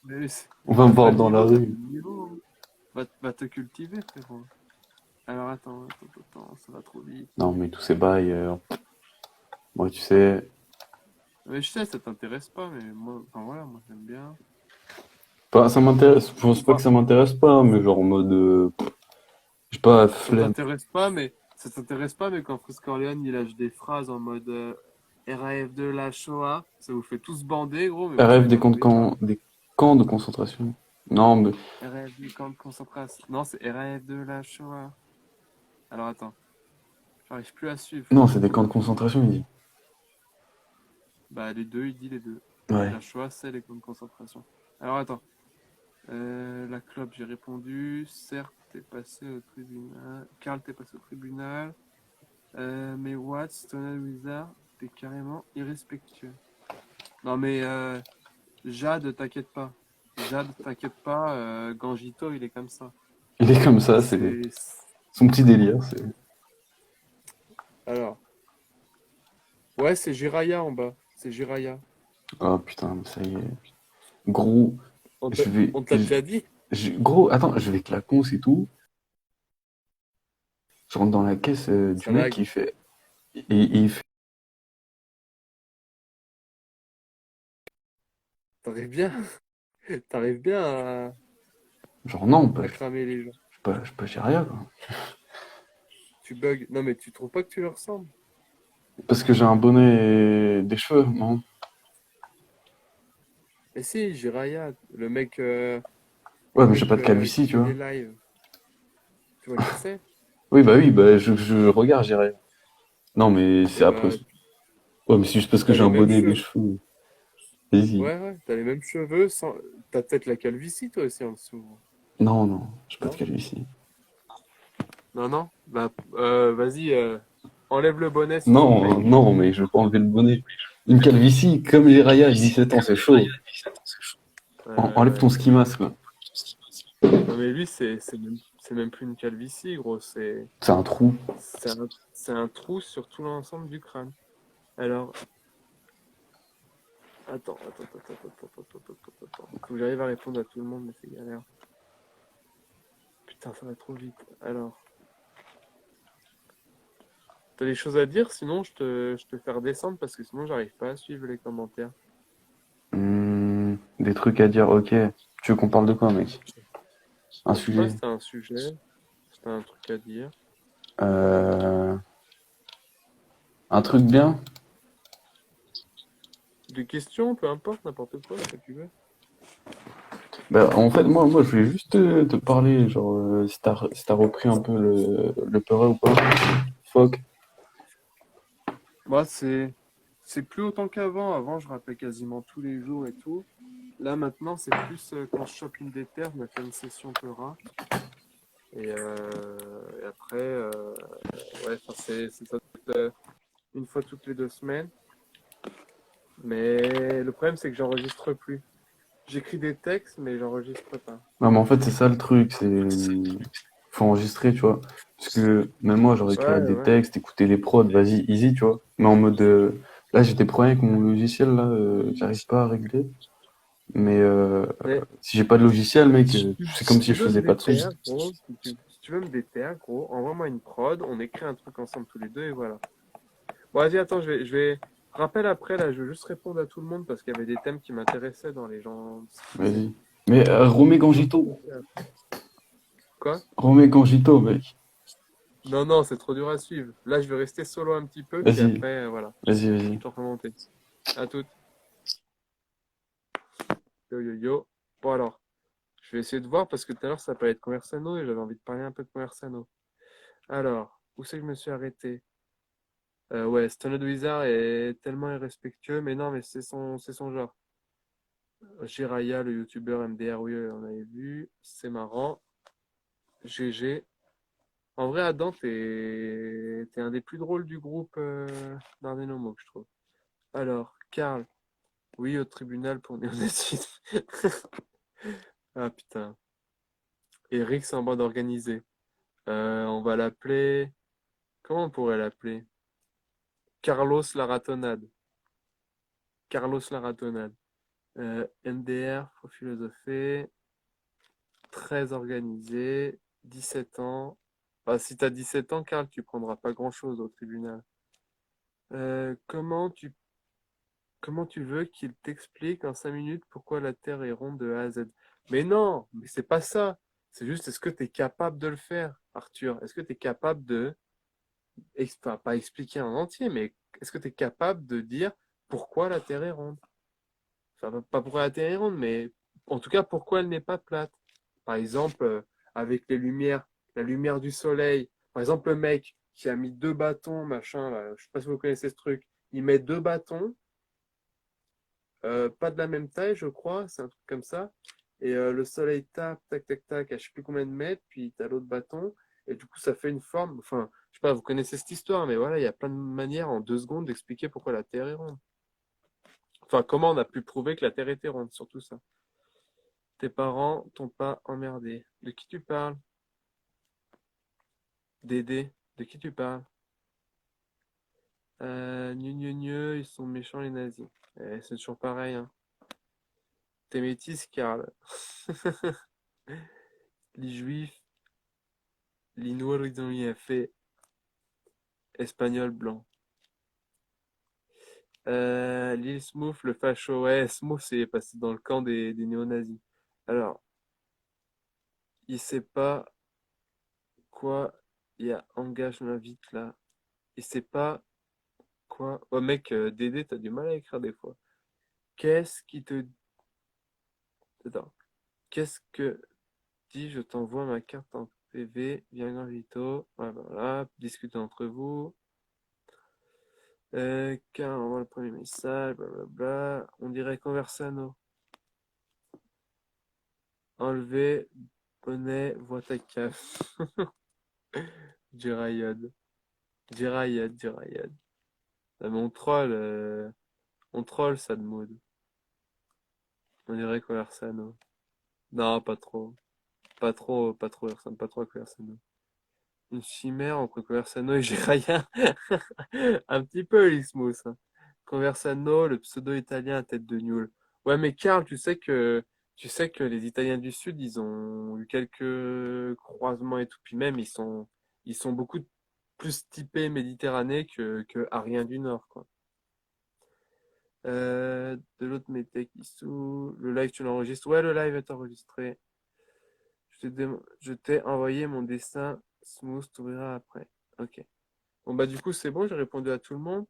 mais On va me t'as pas voir le dans la niveau, t'as pas rue. le niveau, hein. Va te cultiver, frérot. Alors, attends, ça va trop vite. Non, mais tous ces bails. Moi, tu sais. Mais je sais, ça t'intéresse pas, mais moi, enfin voilà, moi j'aime bien. Pas, ça m'intéresse. Je pense pas que Bah, ça m'intéresse pas, mais genre en mode. Je sais pas, flemme. ça t'intéresse pas, mais quand Frisk Orleans il lâche des phrases en mode RAF2 la Shoah, ça vous fait tous bander, gros, mais moi ça RF me fait trop rire. des camps de concentration. Non, mais. RAF2 camp de concentration. Non, c'est RAF2 la Shoah. Alors attends, j'arrive plus à suivre, Non, frérot, c'est des camps de comment tu dis? concentration, il dit. Bah, les deux, il dit les deux. Ouais. La Shoah, c'est les camps de concentration. Alors, attends. La clope, j'ai répondu. Certes, t'es passé au tribunal. Karl, t'es passé au tribunal. Mais what? Stoned Wizard, t'es carrément irrespectueux. Non, mais Jade, t'inquiète pas. Jade, t'inquiète pas. Gangito, il est comme ça. Il est comme ça, c'est son petit délire. Alors. Ouais, c'est Jiraya en bas. C'est Jiraya. Oh putain, ça y est. Gros, On te je vais. on te l'a déjà dit? Gros, attends, je vais te la conce et tout. Je rentre dans la caisse du Ça mec lag. qui fait. Il fait. T'arrives bien? T'arrives bien Genre, non, à cramer les gens. je suis pas chez rien, quoi. Tu bugs. Non, mais tu trouves pas que tu leur ressembles? Parce que j'ai un bonnet et des cheveux, non? Mais si, Jiraya, le mec, Ouais, mais j'ai pas de calvitie, qui tu fait vois. les lives. Tu vois qui c'est? Oui, bah, je regarde, j'irai. Non, mais Et c'est après. bah, Ouais, mais c'est juste parce que t'as j'ai les un mêmes bonnet et des cheveux. cheveux. Vas-y. Ouais, t'as les mêmes cheveux sans. T'as peut-être la calvitie, toi aussi, en dessous. Non, j'ai pas de Non? calvitie. Non, non? Bah, vas-y, enlève le bonnet si tu me Non, plais. non, mais je vais pas enlever le bonnet. Une calvitie, comme les Raya, 17 ans, c'est chaud. Enlève ton Euh, ski mask, là. Non, mais lui, c'est même plus une calvitie, gros. C'est un trou. C'est un trou sur tout l'ensemble du crâne. Alors, attends. Faut que j'arrive à répondre à tout le monde, mais c'est galère. Putain, ça va trop vite. Alors, t'as des choses à dire? Sinon, je te fais redescendre parce que sinon, j'arrive pas à suivre les commentaires. Des trucs à dire, ok. Tu veux qu'on parle de quoi, mec? Un Je sais pas sujet? si t'as un sujet, si t'as un truc à dire. Euh... Un truc bien? Des questions, peu importe, n'importe quoi, ce que tu veux. Bah, en fait, moi, je voulais juste te parler, genre, si t'as repris un peu le Peureux ou pas? Fuck. Moi, c'est plus autant qu'avant. Avant, je rappelais quasiment tous les jours et tout. Là, maintenant, c'est plus quand je chope une déterre, je me fais une session Peura. Et après, ouais, enfin, c'est ça une fois toutes les 2 semaines. Mais le problème, c'est que j'enregistre plus. J'écris des textes, mais j'enregistre pas. Non, mais en fait, c'est ça le truc, faut enregistrer, tu vois. Parce que même moi, j'aurais écrit des Ouais. textes, écouter les prods, vas-y, easy, tu vois. Mais en mode, là, j'ai des problèmes avec mon logiciel, là, j'arrive pas à régler. Mais Mais si j'ai pas de logiciel, mec, c'est comme si si tu je veux me faisais pas de son. déterre, gros, si tu veux me déterre, gros, envoie-moi une prod, on écrit un truc ensemble tous les deux et voilà. Bon, vas-y, attends, rappelle après, là, je veux juste répondre à tout le monde parce qu'il y avait des thèmes qui m'intéressaient dans les gens, ce qu'ils disaient. Vas-y. Mais remets Gangito. Quoi? Remets Gangito, mec. Non, c'est trop dur à suivre. Là, je vais rester solo un petit peu, puis Vas-y, après, voilà, vas-y. je te refais monter. À toutes. Yo. Bon, alors, je vais essayer de voir parce que tout à l'heure, ça parlait de Conversano et j'avais envie de parler un peu de Conversano. Alors, où c'est que je me suis arrêté? Ouais, Stoned Wizard est tellement irrespectueux, mais non, mais c'est son genre. Jiraya, le youtubeur MDR, oui, on avait vu, c'est marrant. GG. En vrai, Adam, t'es un des plus drôles du groupe d'Ardenomo, je trouve. Alors, Karl, oui, au tribunal pour néonazisme. Ah putain. Eric, c'est en bande organisée. On va l'appeler. Comment on pourrait l'appeler? Carlos la ratonnade. Carlos la ratonnade. MDR, faut philosopher. Très organisé. 17 ans. Enfin, si t'as 17 ans, Karl, tu prendras pas grand-chose au tribunal. Euh, comment tu, comment tu veux qu'il t'explique en 5 minutes pourquoi la Terre est ronde de A à Z? Mais non, mais c'est pas ça. C'est juste, est-ce que tu es capable de le faire, Arthur? Est-ce que tu es capable de, enfin, pas expliquer en entier, mais est-ce que tu es capable de dire pourquoi la Terre est ronde? Enfin, pas pourquoi la Terre est ronde, mais en tout cas, pourquoi elle n'est pas plate? Par exemple, avec les lumières, la lumière du soleil. Par exemple, le mec qui a mis 2 bâtons, machin, là, je sais pas si vous connaissez ce truc. Il met 2 bâtons pas de la même taille, je crois, c'est un truc comme ça. Et le soleil tape, tac, tac, tac, à je sais plus combien de mètres, puis t'as l'autre bâton, et du coup, ça fait une forme. Enfin, je sais pas, vous connaissez cette histoire, mais voilà, il y a plein de manières en 2 secondes d'expliquer pourquoi la Terre est ronde. Enfin, comment on a pu prouver que la Terre était ronde, surtout ça. Tes parents t'ont pas emmerdé. De qui tu parles? Dédé, de qui tu parles? Gneu, ils sont méchants les nazis. C'est toujours pareil, hein. T'es métis, Karl. Les juifs, les noirs, ils ont rien fait. Espagnol blanc. Lil Smooth, le facho. Ouais, Smooth, c'est passé dans le camp des néo-nazis. Alors, il sait pas quoi. Il y a engage m'invite là. Il sait pas quoi. Oh mec, Dédé, t'as du mal à écrire des fois. Qu'est-ce qui te. Attends. Qu'est-ce que dit je t'envoie ma carte en PV. Viens grand Vito. Voilà. Discutez entre vous. Car on envoie le premier message. Blablabla. On dirait Conversano. Enlever. Bonnet. Voix ta caf. Jirayad. Jirayad. Ah, mais on troll ça de mode. On dirait Conversano. Non, pas trop. Ça ressemble pas trop à Conversano. Une chimère entre Conversano et Jiraya. Un petit peu, l'ismos, hein. Conversano, le pseudo-italien à tête de Newell. Ouais, mais Karl, tu sais que les Italiens du Sud, ils ont eu quelques croisements et tout, puis même, ils sont beaucoup plus typés Méditerranée que Ariens du Nord, quoi. De l'autre métèque sous le live, tu l'enregistres? Ouais, le live est enregistré. Je t'ai envoyé mon dessin. Smooth t'ouvrira après. Ok. Bon, bah, du coup, c'est bon, j'ai répondu à tout le monde.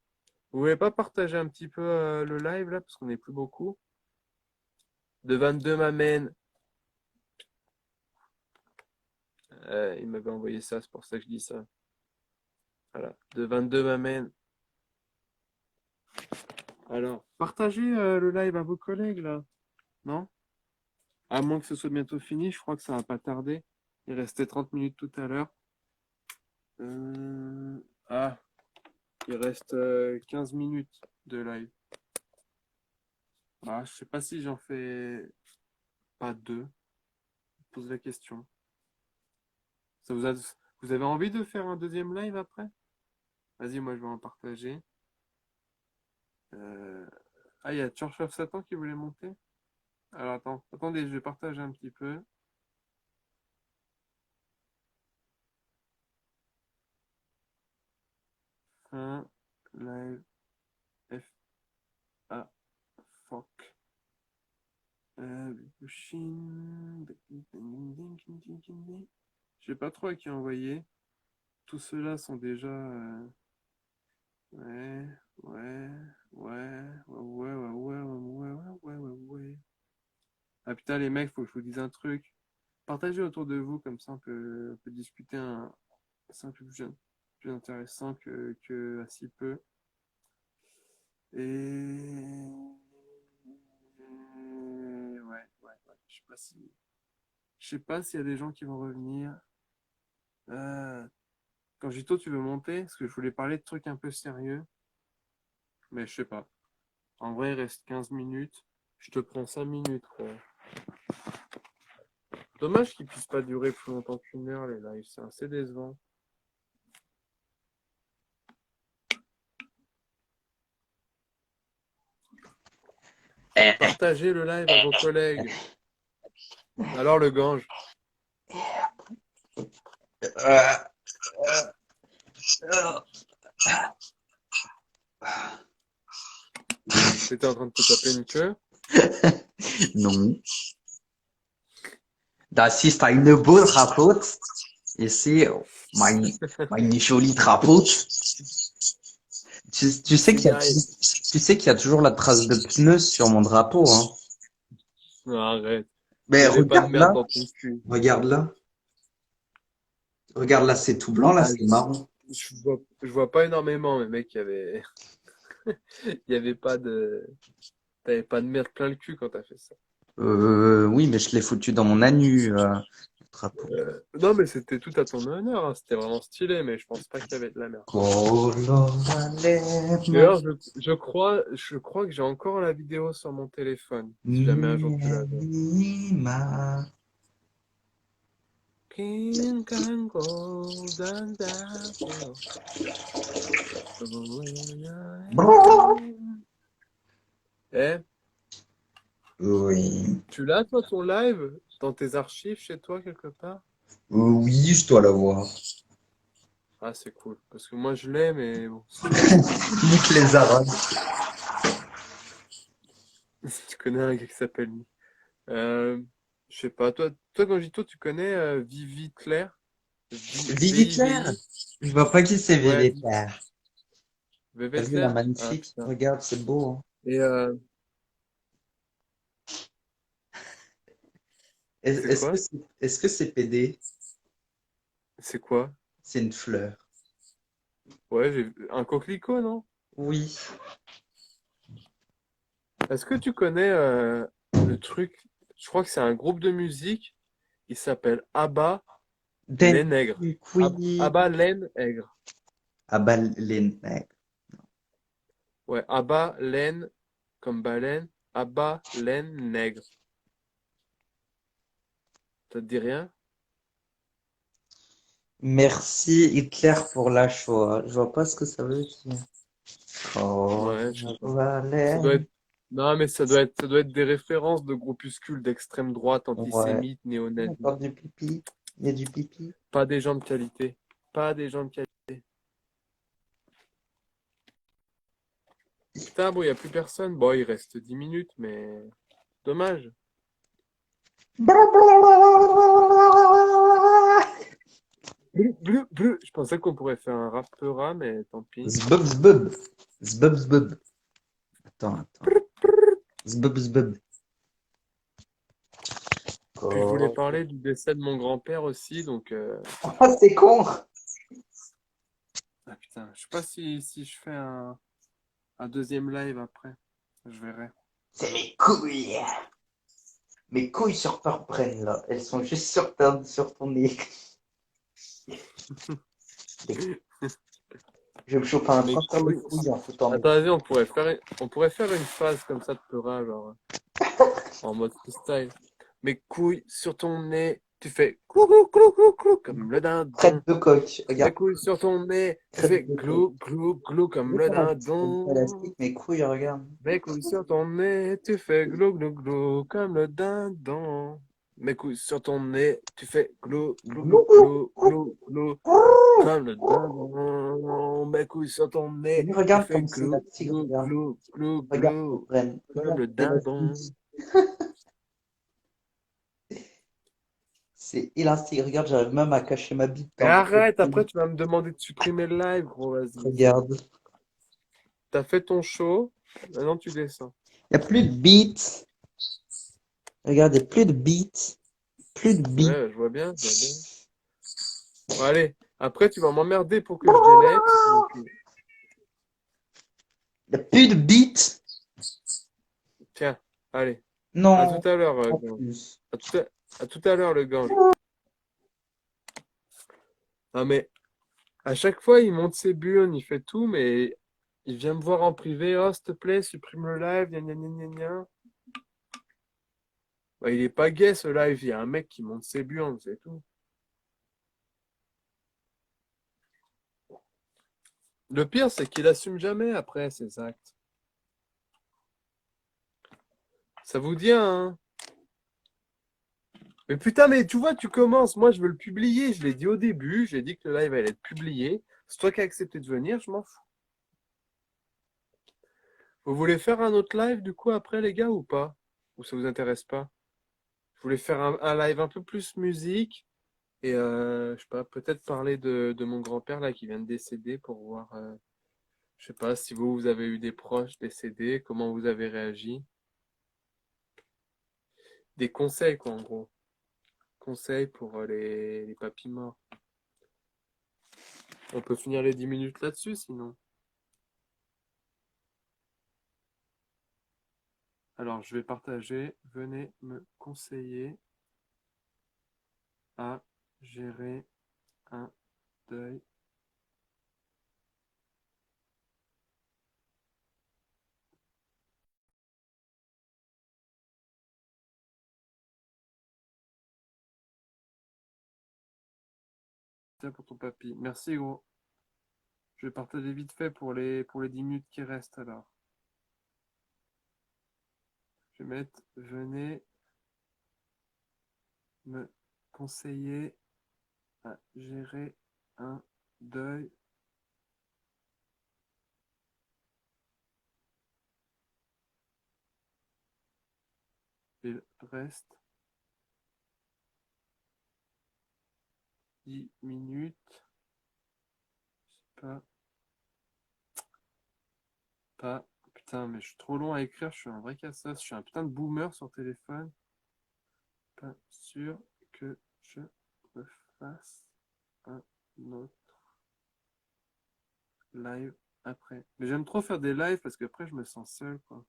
Vous voulez pas partager un petit peu le live là, parce qu'on n'est plus beaucoup? De 22 m'amène. Il m'avait envoyé ça, c'est pour ça que je dis ça. Voilà. De 22 m'amène. Alors, partagez le live à vos collègues là. Non? À moins que ce soit bientôt fini, je crois que ça va pas tarder. Il restait 30 minutes tout à l'heure. Ah, il reste 15 minutes de live. Ah, je sais pas si j'en fais pas deux. Je pose la question. Ça vous avez envie de faire un deuxième live après? Vas-y, moi je vais en partager. Ah, il y a Church of Satan qui voulait monter. Alors attendez, je vais partager un petit peu. Fin live F A fuck. Je sais pas trop à qui envoyer. Tous ceux-là sont déjà. Ouais, ouais, ouais, ouais. Ah putain, les mecs, faut que je vous dise un truc. Partagez autour de vous, comme ça on peut discuter c'est un peu plus intéressant que à si peu. Et ouais. Je sais pas s'il y a des gens qui vont revenir. Quand Gito, tu veux monter? Parce que je voulais parler de trucs un peu sérieux. Mais je sais pas. En vrai, il reste 15 minutes. Je te prends 5 minutes, quoi. Dommage qu'ils puissent pas durer plus longtemps qu'une heure, les lives. C'est assez décevant. Partagez le live à vos collègues. Alors, le gange. T'étais en train de te taper une queue? Non. Das ist eine Boottrapote. Ici, meine jolie trapote. Tu sais qu'il y a toujours la trace de pneu sur mon drapeau, hein. Non, arrête. Mais Il n'y avait pas de regarde merde là, dans ton cul. regarde là. Regarde là, c'est tout blanc, là, Ah, c'est marron. je vois pas énormément, mais mec, il y avait pas de. T'avais pas de merde plein le cul quand t'as fait ça. Oui, mais je l'ai foutu dans mon anus, le drapeau. Non, mais c'était tout à ton honneur, hein. C'était vraiment stylé, mais je pense pas qu'il y avait de la merde. Colorama. D'ailleurs, je crois que j'ai encore la vidéo sur mon téléphone, si jamais un jour tu la veux. Minima. King Kong Golden Dapple. Eh, Oui. tu l'as toi ton live dans tes archives chez toi quelque part? Oui, je dois l'avoir. Ah, c'est cool. Parce que moi je l'ai, mais bon. Nique les Arabes. Tu connais un gars qui s'appelle Nick. Euh, je sais pas, toi quand je dis toi, tu connais Vivi Claire? Vivi Claire? VIVI? Je vois pas qui c'est Ouais, Vivi Claire. T'as VV vu la Claire? Ah magnifique? putain. Regarde, c'est beau, hein. Et c'est Est-ce que quoi? c'est PD? C'est quoi? C'est une fleur. Ouais, j'ai vu un coquelicot, non? Oui. Est-ce que tu connais le truc? Je crois que c'est un groupe de musique. Il s'appelle Abba Den les Nègres. oui. Abba les Nègres. Ah bah, les nègres. Ouais, Abba laine comme baleine. Abba laine nègre. Ça te dit rien? Merci Hitler pour la Shoah. Je vois pas ce que ça veut dire. Oh, Ouais, je sais pas. Ça doit Valère. être. Non, mais ça doit être des références de groupuscules d'extrême droite, Ouais. antisémites, néo-nazis. Encore du pipi. Il y a du pipi. Pas des gens de qualité. Pas des gens de qualité. Putain, bon, il n'y a plus personne. Bon, il reste 10 minutes, mais dommage. Bleu, bleu, bleu. Je pensais qu'on pourrait faire un rappera, mais tant pis. Zbub zbub. Zbub zbub. Attends. Zbub zbub. Puis je voulais Oh, parler du décès de mon grand-père aussi, donc oh, c'est con. ah putain, je sais pas si je fais un deuxième live après. Je verrai. C'est mes couilles. Mes couilles sur Purbrain, là. Elles sont juste sur ton nez. Je vais me choper un Mais train putain, sur moi, les couilles en foutant mes. attends, vas-y, on pourrait faire une phase comme ça de Peura, genre en mode freestyle. Mes couilles sur ton nez, tu fais clou clou clou clou clou comme le dindon. Crête de coq. Mes Regarde. couilles sur ton nez, tu Crête fais de coq. glou glou glou Tu comme veux le faire un petit dindon. élastique, mes couilles, regarde. Mes couilles sur ton nez, tu fais glou glou glou comme le dindon. Mes couilles sur ton nez, tu fais glou glou glou glou glou glou comme le dindon. Mes couilles sur ton T'as nez, vu, tu regarde fais comme c'est glou élastique, glou regarde. glou glou Regarde glou Purbrain. comme Regarde, le c'est dindon. élastique. C'est élastique. Regarde, j'arrive même à cacher ma bite Mais dans le arrête, costume. après tu vas me demander de supprimer le live, gros, vas-y, c'est bon. Regarde. T'as fait ton show, maintenant tu descends. Il n'y a plus de beats. Regarde, il n'y a plus de beats. Plus de beats. Ouais, je vois bien, je vois bien. Bon, allez, après tu vas m'emmerder pour que je délète. Donc, Il n'y a plus de beats. tiens, allez. À tout Non, à l'heure, en Gange. plus. À tout à l'heure, le Gange. Non, mais à chaque fois, il monte ses burnes, il fait tout, mais il vient me voir en privé. Oh, s'il te plaît, supprime le live, gna gna gna gna gna. Bah, il est pas gay ce live, il y a un mec qui monte ses burnes, c'est tout. Le pire, c'est qu'il assume jamais après ses actes. Ça vous dit, hein? Mais putain, mais tu vois, tu commences. Moi, je veux le publier. Je l'ai dit au début. J'ai dit que le live allait être publié. C'est toi qui as accepté de venir, je m'en fous. Vous voulez faire un autre live du coup après, les gars, ou pas? Ou ça vous intéresse pas? Je voulais faire un live un peu plus musique et je sais pas, peut-être parler de mon grand-père là qui vient de décéder pour voir, je sais pas si vous avez eu des proches décédés, comment vous avez réagi. Des conseils quoi en gros. Conseils pour les papis morts. On peut finir les 10 minutes là-dessus sinon. Alors, je vais partager. Venez me conseiller à gérer un deuil. Tiens pour ton papy. Merci, gros. Je vais partager vite fait pour les 10 minutes qui restent alors. Je vais mettre venez me conseiller à gérer un deuil. Il reste 10 minutes. Pas, pas. Putain, mais je suis trop long à écrire. Je suis un vrai cassos. Je suis un putain de boomer sur téléphone. Pas sûr que je me fasse un autre live après. Mais j'aime trop faire des lives parce qu'après je me sens seul, quoi.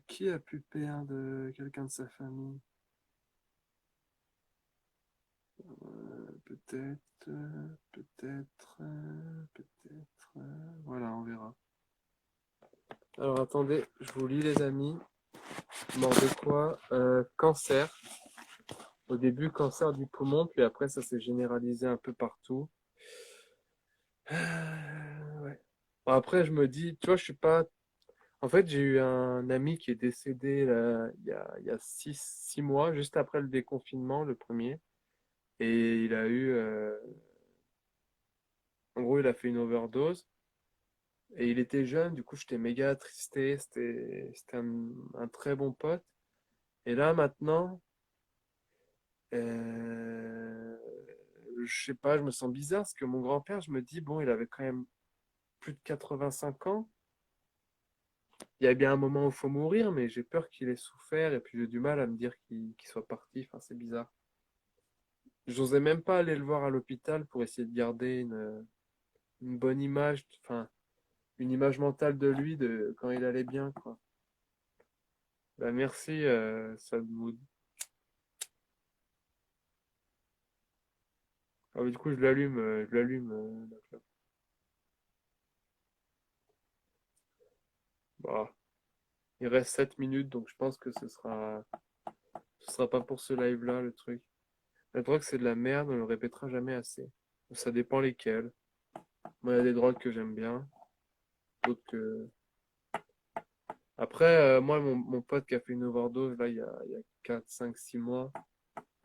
Qui a pu perdre quelqu'un de sa famille? Peut-être, peut-être. Voilà, on verra. Alors attendez, je vous lis les amis. Mort de quoi? Cancer. Au début, cancer du poumon, puis après, ça s'est généralisé un peu partout. Ouais. Bon, après, je me dis, tu vois, je suis pas. En fait, j'ai eu un ami qui est décédé là, il y a 6 mois, juste après le déconfinement, le premier. Et il a eu. En gros, il a fait une overdose. Et il était jeune, du coup, j'étais méga attristé. C'était un très bon pote. Et là, maintenant, euh, je sais pas, je me sens bizarre parce que mon grand-père, je me dis, bon, il avait quand même plus de 85 ans. Il y a bien un moment où il faut mourir, mais j'ai peur qu'il ait souffert et puis j'ai du mal à me dire qu'il soit parti. Enfin, c'est bizarre. J'osais même pas aller le voir à l'hôpital pour essayer de garder une bonne image, enfin, une image mentale de lui de quand il allait bien, quoi. Bah, merci, Sadmoud. Ah, mais du coup, je l'allume, la clope. Bah, il reste 7 minutes, donc je pense que ce sera pas pour ce live-là, le truc. La drogue, c'est de la merde, on le répétera jamais assez. Ça dépend lesquels. Moi, il y a des drogues que j'aime bien, d'autres que. Après, moi, mon pote qui a fait une overdose, là, il y a 4, 5, 6 mois,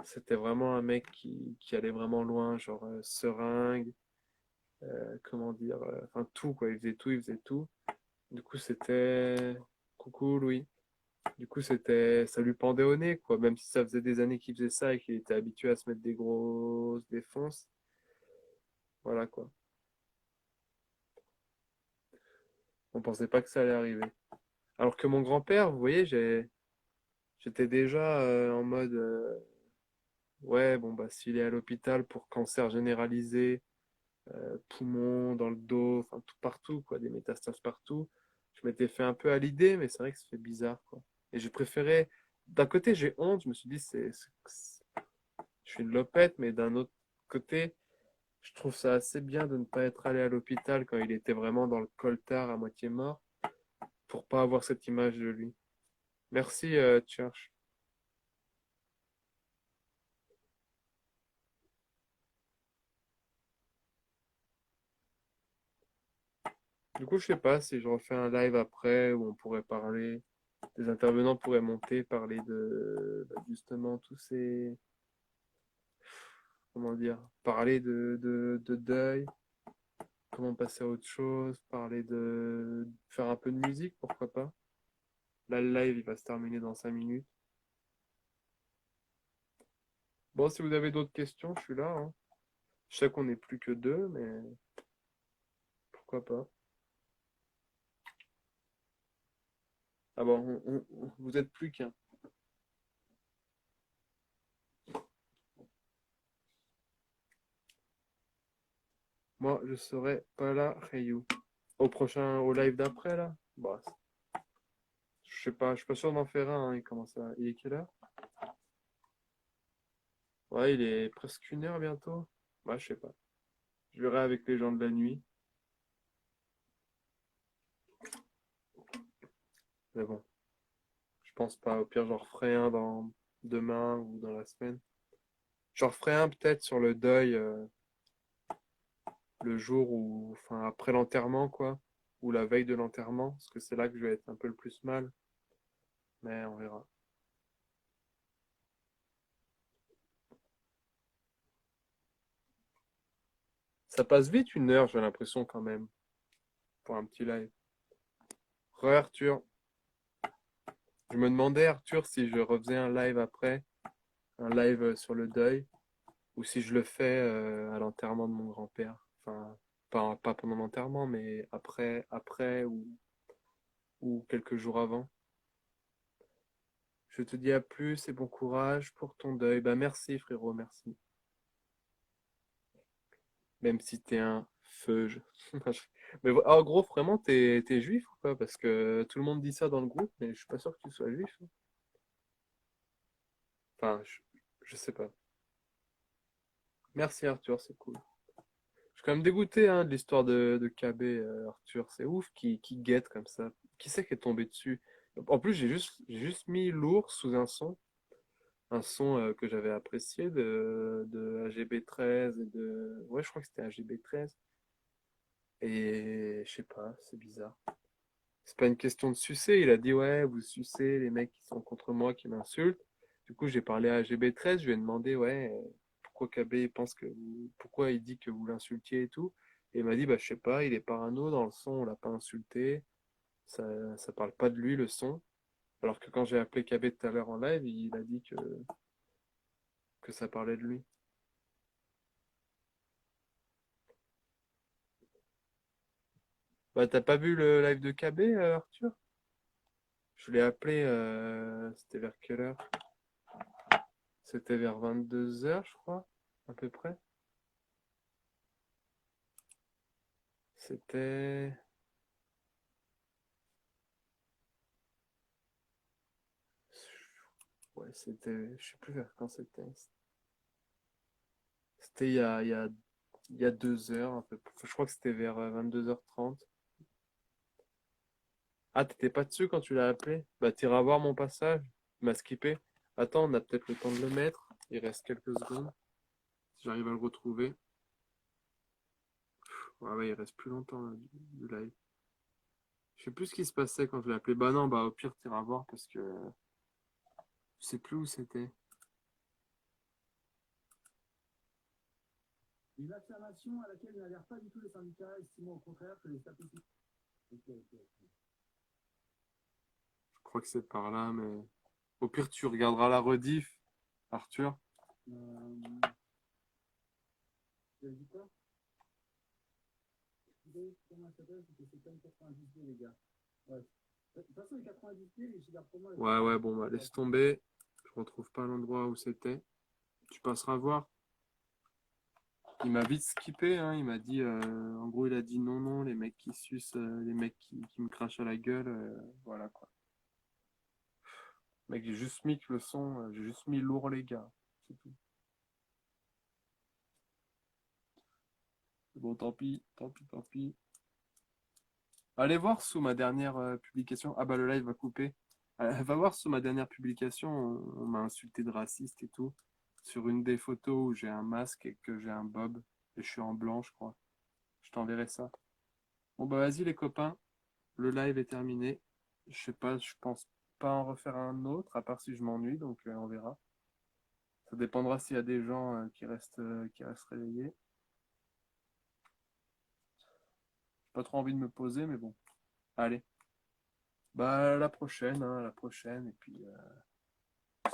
c'était vraiment un mec qui allait vraiment loin, genre seringue, comment dire, enfin tout, quoi. Il faisait tout, il faisait tout. Du coup, c'était. Coucou, Louis. Du coup, ça lui pendait au nez, quoi. Même si ça faisait des années qu'il faisait ça et qu'il était habitué à se mettre des grosses défonces. Voilà, quoi. On pensait pas que ça allait arriver. Alors que mon grand-père, vous voyez, j'étais déjà en mode, ouais, bon, bah, s'il est à l'hôpital pour cancer généralisé, poumon, dans le dos, enfin, tout partout, quoi, des métastases partout, je m'étais fait un peu à l'idée, mais c'est vrai que ça fait bizarre, quoi. Et j'ai préféré, d'un côté, j'ai honte, je me suis dit, je suis une lopette, mais d'un autre côté, je trouve ça assez bien de ne pas être allé à l'hôpital quand il était vraiment dans le coltard à moitié mort, pour pas avoir cette image de lui. Merci, Church. Du coup, je sais pas si je refais un live après où on pourrait parler, des intervenants pourraient monter, parler de bah, justement tous ces, comment dire, parler de deuil, comment passer à autre chose, parler de faire un peu de musique, pourquoi pas. Là, le live, il va se terminer dans 5 minutes. Bon, si vous avez d'autres questions, je suis là, hein. Je sais qu'on n'est plus que deux, mais pourquoi pas. Ah bon, vous êtes plus qu'un. Moi, je serai pas là, Ryu. Au live d'après, là? Bah, je sais pas, je suis pas sûr d'en faire un, hein. Il commence à... Il est quelle heure? Ouais, il est presque 1 heure bientôt. Ouais, je sais pas. Je verrai avec les gens de la nuit. Mais bon, je pense pas. Au pire, j'en referai un dans demain ou dans la semaine. J'en referai un peut-être sur le deuil le jour où, enfin après l'enterrement quoi, ou la veille de l'enterrement, parce que c'est là que je vais être un peu le plus mal. Mais on verra. Ça passe vite 1 heure, j'ai l'impression quand même, pour un petit live. Arthur, je me demandais Arthur si je refaisais un live après, un live sur le deuil, ou si je le fais à l'enterrement de mon grand-père. Enfin, pas pendant l'enterrement, mais après ou quelques jours avant. Je te dis à plus et bon courage pour ton deuil. Bah merci frérot, merci. Même si t'es un feuge. Mais en gros, vraiment, t'es juif ou pas? Parce que tout le monde dit ça dans le groupe, mais je suis pas sûr que tu sois juif, hein. Enfin, je sais pas. Merci Arthur, c'est cool. Je suis quand même dégoûté hein, de l'histoire de KB, Arthur. C'est ouf qui guette comme ça. Qui c'est qui est tombé dessus? En plus, j'ai juste mis lourd sous un son que j'avais apprécié de AGB13 et de. Ouais, je crois que c'était AGB13. Et je sais pas, c'est bizarre. C'est pas une question de sucer. Il a dit, ouais, vous sucez les mecs qui sont contre moi, qui m'insultent. Du coup, j'ai parlé à GB13. Je lui ai demandé, ouais, pourquoi KB pense pourquoi il dit que vous l'insultiez et tout. Et il m'a dit, bah, je sais pas, il est parano dans le son, on l'a pas insulté. Ça parle pas de lui, le son. Alors que quand j'ai appelé KB tout à l'heure en live, il a dit que ça parlait de lui. Bah, t'as pas vu le live de KB, Arthur? Je l'ai appelé, c'était vers quelle heure? C'était vers 22 h, je crois, à peu près. C'était. Ouais, c'était. Je sais plus vers quand c'était. C'était il y a 2 heures, un peu. Je crois que c'était vers 22h30. Ah, t'étais pas dessus quand tu l'as appelé? Bah, t'iras voir mon passage. Il m'a skippé. Attends, on a peut-être le temps de le mettre. Il reste quelques secondes. Si j'arrive à le retrouver. Ouais, ouais, il reste plus longtemps là, du live. Je sais plus ce qui se passait quand je l'ai appelé. Bah non, bah au pire, t'iras voir parce que je sais plus où c'était. Une affirmation à laquelle n'adhèrent pas du tout les syndicats, estimant au contraire que les statistiques. Ok, ok, ok. Je crois que c'est par là, mais au pire, tu regarderas la rediff, Arthur. Tu as dit quoi? Comment ça s'appelle? C'est comme 90 pieds, les gars. Ouais. De toute façon, les 90 pieds, les gigas pour moi. Ouais, ouais, bon, bah, laisse tomber. Je retrouve pas l'endroit où c'était. Tu passeras voir. Il m'a vite skippé, hein. Il m'a dit, en gros, il a dit non, non, les mecs qui sucent, les mecs qui me crachent à la gueule, voilà quoi. Mec, j'ai juste mis que le son, j'ai juste mis lourd les gars, c'est tout. Bon, tant pis, tant pis, tant pis. Allez voir sous ma dernière publication. Ah bah le live va couper. Va voir sous ma dernière publication, on m'a insulté de raciste et tout. Sur une des photos où j'ai un masque et que j'ai un bob, et je suis en blanc, je crois. Je t'enverrai ça. Bon bah vas-y les copains, le live est terminé. Je sais pas, je pense pas en refaire un autre, à part si je m'ennuie, donc on verra. Ça dépendra s'il y a des gens qui restent réveillés. J'ai pas trop envie de me poser, mais bon. Allez. Bah à la prochaine, hein, à la prochaine. Et puis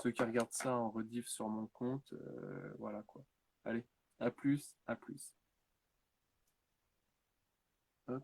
ceux qui regardent ça en rediff sur mon compte, voilà quoi. Allez, à plus, à plus. Hop.